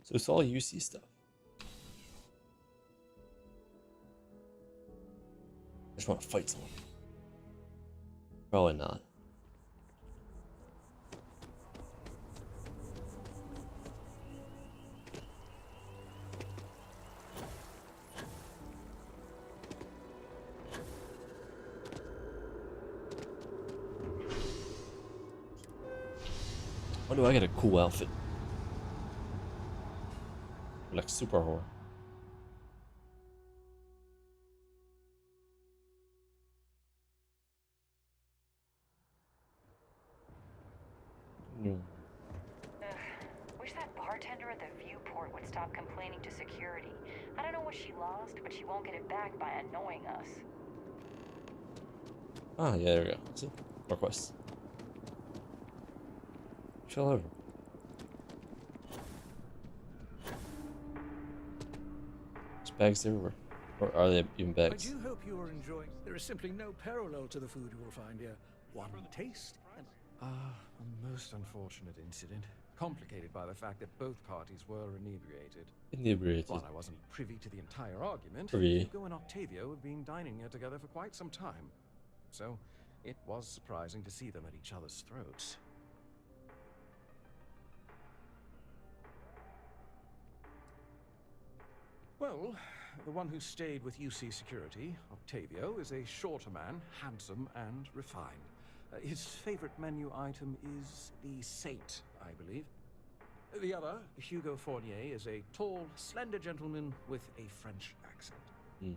So it's all UC stuff. I just want to fight someone. Probably not. Why do I get a cool outfit? Like super horror.
Wish that bartender at the viewport would stop complaining to security. I don't know what she lost, but she won't get it back by annoying us.
Ah, yeah, there we go. See? More quests. Fell over. There's bags everywhere. Or are they even bags?
I do hope you are enjoying. There is simply no parallel to the food you will find here. One taste and...
A most unfortunate incident. Complicated by the fact that both parties were inebriated.
Inebriated.
While I wasn't privy to the entire argument,
Privy.
Hugo and Octavio have been dining here together for quite some time. So, it was surprising to see them at each other's throats. Well, the one who stayed with UC Security, Octavio, is a shorter man, handsome and refined. His favorite menu item is the Saint, I believe. The other, Hugo Fournier, is a tall, slender gentleman with a French accent.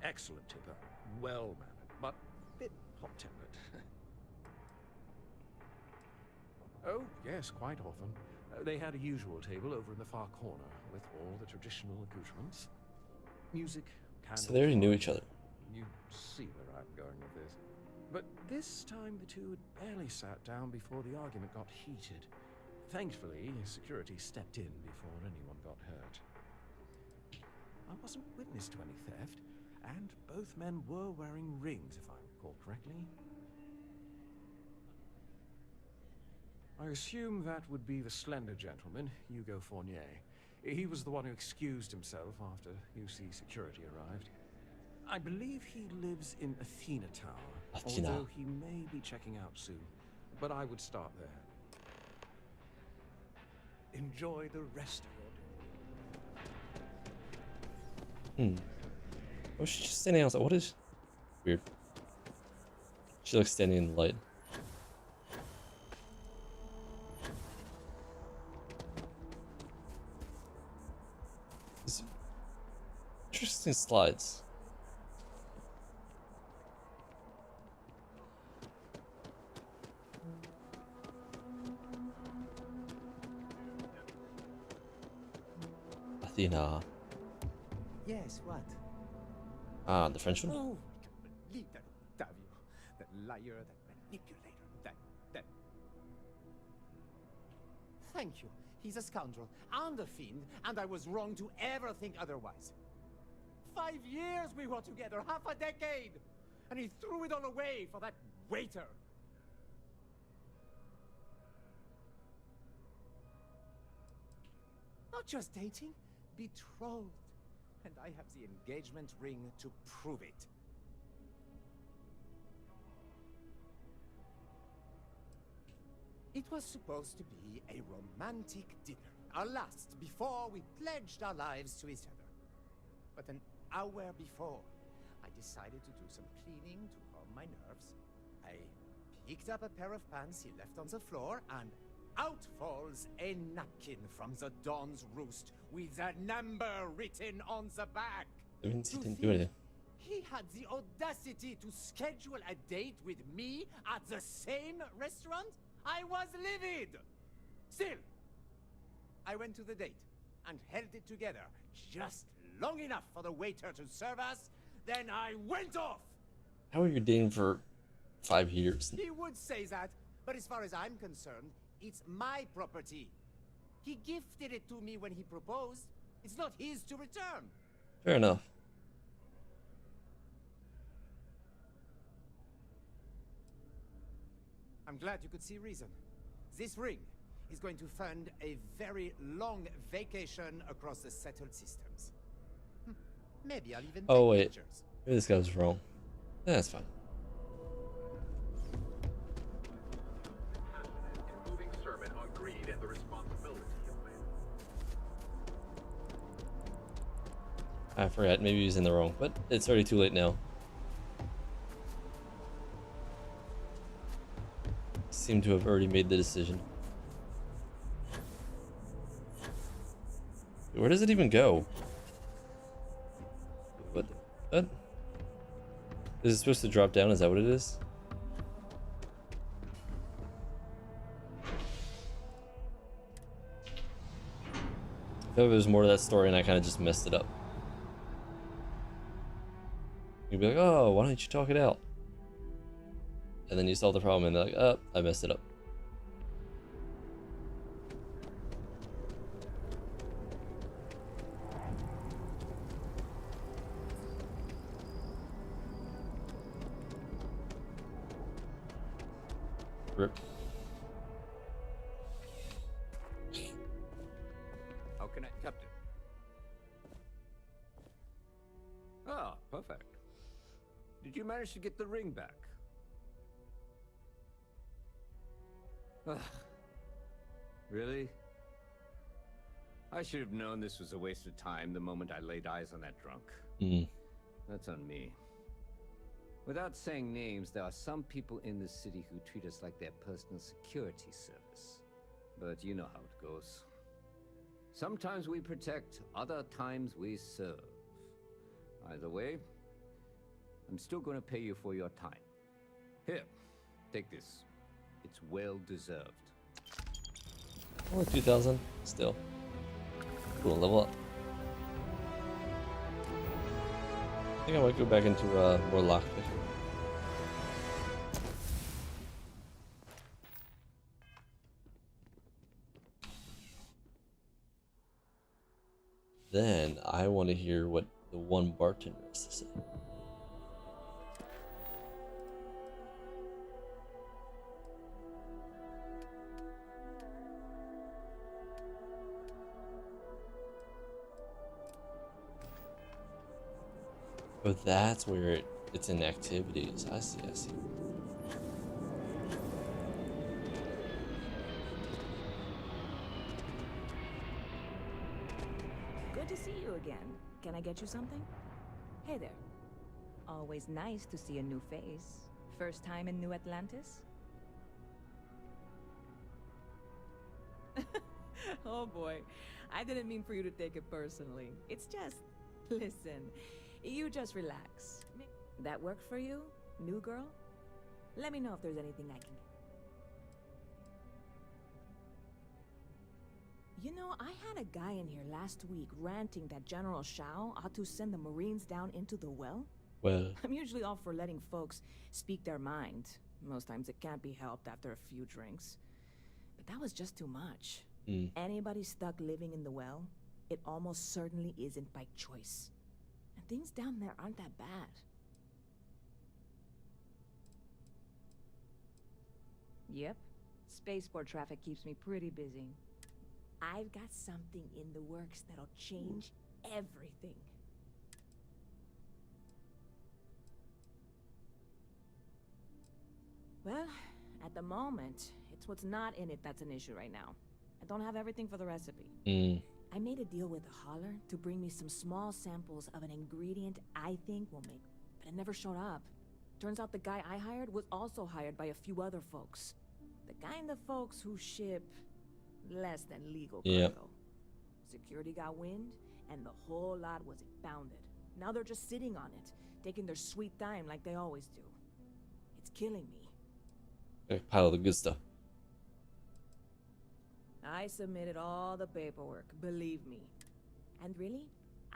Excellent tipper, well-mannered, but a bit hot-tempered. Oh, yes, quite often. They had a usual table over in the far corner, with all the traditional accoutrements. Music, candles...
So they already knew each other.
You see where I'm going with this. But this time the two had barely sat down before the argument got heated. Thankfully, security stepped in before anyone got hurt. I wasn't witness to any theft, and both men were wearing rings, if I recall correctly. I assume that would be the slender gentleman, Hugo Fournier. He was the one who excused himself after UC security arrived. I believe he lives in Athena Tower,
Athena.
although he may be checking out soon. But I would start there.
Enjoy the rest of your day.
Oh, she's just standing outside. What is... Weird. She looks standing in the light. These interesting slides. Athena.
Yes, what?
Ah, the French one?
Oh, I can't believe that Octavio. That liar, that manipulator, that... Thank you. He's a scoundrel and a fiend, and I was wrong to ever think otherwise. 5 years we were together, half a decade! And he threw it all away for that waiter. Not just dating, betrothed. And I have the engagement ring to prove it. It was supposed to be a romantic dinner, our last before we pledged our lives to each other. But an hour before, I decided to do some cleaning to calm my nerves. I picked up a pair of pants he left on the floor, and out falls a napkin from the Dawn's Roost with a number written on the back.
That means he didn't do anything.
He had the audacity to schedule a date with me at the same restaurant? I was livid! Still, I went to the date and held it together just long enough for the waiter to serve us, then I went off!
How are you dating for 5 years?
He would say that, but as far as I'm concerned, it's my property. He gifted it to me when he proposed. It's not his to return.
Fair enough.
I'm glad you could see reason. This ring is going to fund a very long vacation across the settled systems. Maybe I'll even
Oh,
take
wait.
pictures.
Maybe this guy was wrong. That's fine.
Moving sermon on greed and the responsibility of man.
I forgot. Maybe he was in the wrong, but it's already too late now. Seem to have already made the decision. Where does it even go? What? What? Is it supposed to drop down? Is that what it is? I feel like there's more to that story and I kind of just messed it up. You'd be like, oh, why don't you talk it out? And then you solve the problem and they're like, oh, I messed it up. Rip.
How can I, Captain? Ah, perfect. Did you manage to get the ring back? Ugh. Really? I should have known this was a waste of time the moment I laid eyes on that drunk. That's on me. Without saying names, there are some people in the city who treat us like their personal security service. But you know how it goes. Sometimes we protect, other times we serve. Either way, I'm still going to pay you for your time. Here, take this. It's well deserved.
Only 2,000, still. Cool, level up. I think I might go back into more lockpicking. Then I want to hear what the one bartender has to say. Oh, that's where it's in activities. I see, I see.
Good to see you again. Can I get you something? Hey there. Always nice to see a new face. First time in New Atlantis? Oh boy, I didn't mean for you to take it personally. It's just, listen, you just relax. That worked for you, new girl? Let me know if there's anything I can do. You know, I had a guy in here last week ranting that General Shao ought to send the Marines down into the well.
Well,
I'm usually all for letting folks speak their mind. Most times it can't be helped after a few drinks. But that was just too much. Anybody stuck living in the well, it almost certainly isn't by choice. And things down there aren't that bad. Yep. Spaceport traffic keeps me pretty busy. I've got something in the works that'll change everything. Well, at the moment, it's what's not in it that's an issue right now. I don't have everything for the recipe. I made a deal with a hauler to bring me some small samples of an ingredient I think will make, but it never showed up. Turns out the guy I hired was also hired by a few other folks. The kind of folks who ship less than legal cargo. Security got wind, and the whole lot was impounded. Now they're just sitting on it, taking their sweet time like they always do. It's killing me.
Okay, pile of the good stuff.
I submitted all the paperwork, believe me. And really,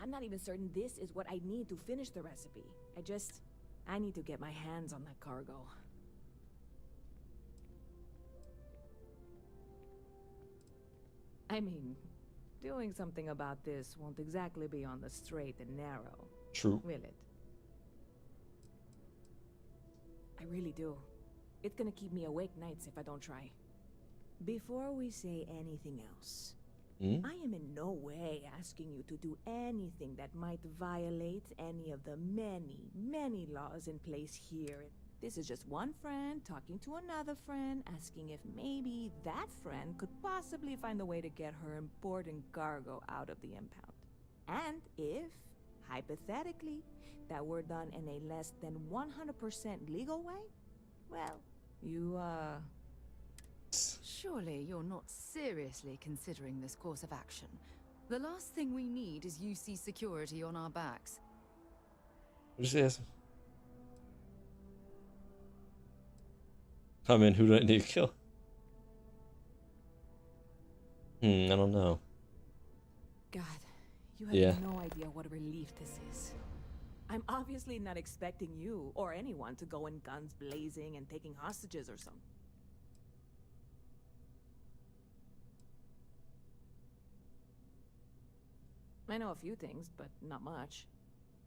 I'm not even certain this is what I need to finish the recipe. I need to get my hands on that cargo. I mean, doing something about this won't exactly be on the straight and narrow.
True.
Will it? I really do. It's gonna keep me awake nights if I don't try. Before we say anything else, I am in no way asking you to do anything that might violate any of the many, many laws in place here. This is just one friend talking to another friend, asking if maybe that friend could possibly find a way to get her important cargo out of the impound. And if, hypothetically, that were done in a less than 100% legal way, well, you,
Surely you're not seriously considering this course of action. The last thing we need is UC security on our backs.
What did you say? I mean, who do I need to kill? I don't know.
God, you have no idea what a relief this is. I'm obviously not expecting you or anyone to go in guns blazing and taking hostages or something. I know a few things, but not much.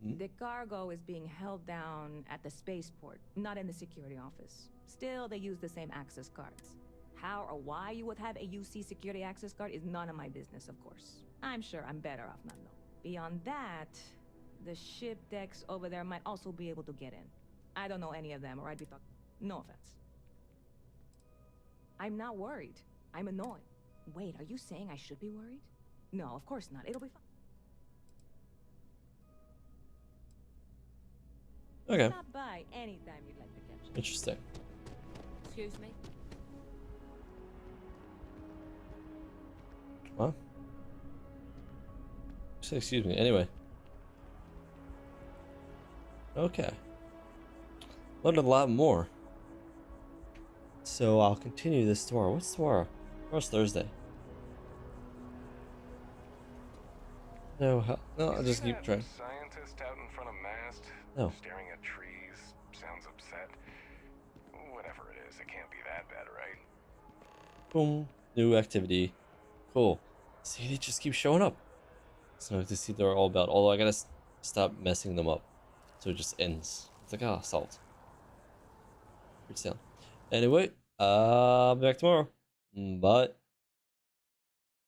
The cargo is being held down at the spaceport, not in the security office. Still, they use the same access cards. How or why you would have a UC security access card is none of my business, of course. I'm sure I'm better off not knowing. Beyond that, the ship decks over there might also be able to get in. I don't know any of them, or I'd be talking. No offense. I'm not worried. I'm annoyed. Wait, are you saying I should be worried? No, of course not. It'll be fine.
Okay.
Stop by anytime you'd like to catch up.
Interesting.
Excuse me?
Well, say excuse me. Anyway. Okay. Learned a lot more. So I'll continue this tomorrow. What's tomorrow? Tomorrow's Thursday. No, I'll just keep trying.
Scientist out in front of mast,
No.
staring at trees, sounds upset. Whatever it is, it can't be that bad, right?
Boom. New activity. Cool. See, they just keep showing up. So I have to see what they're all about. Although I gotta stop messing them up. So it just ends. It's like, ah, salt. Good sound. Anyway, I'll be back tomorrow. Bye.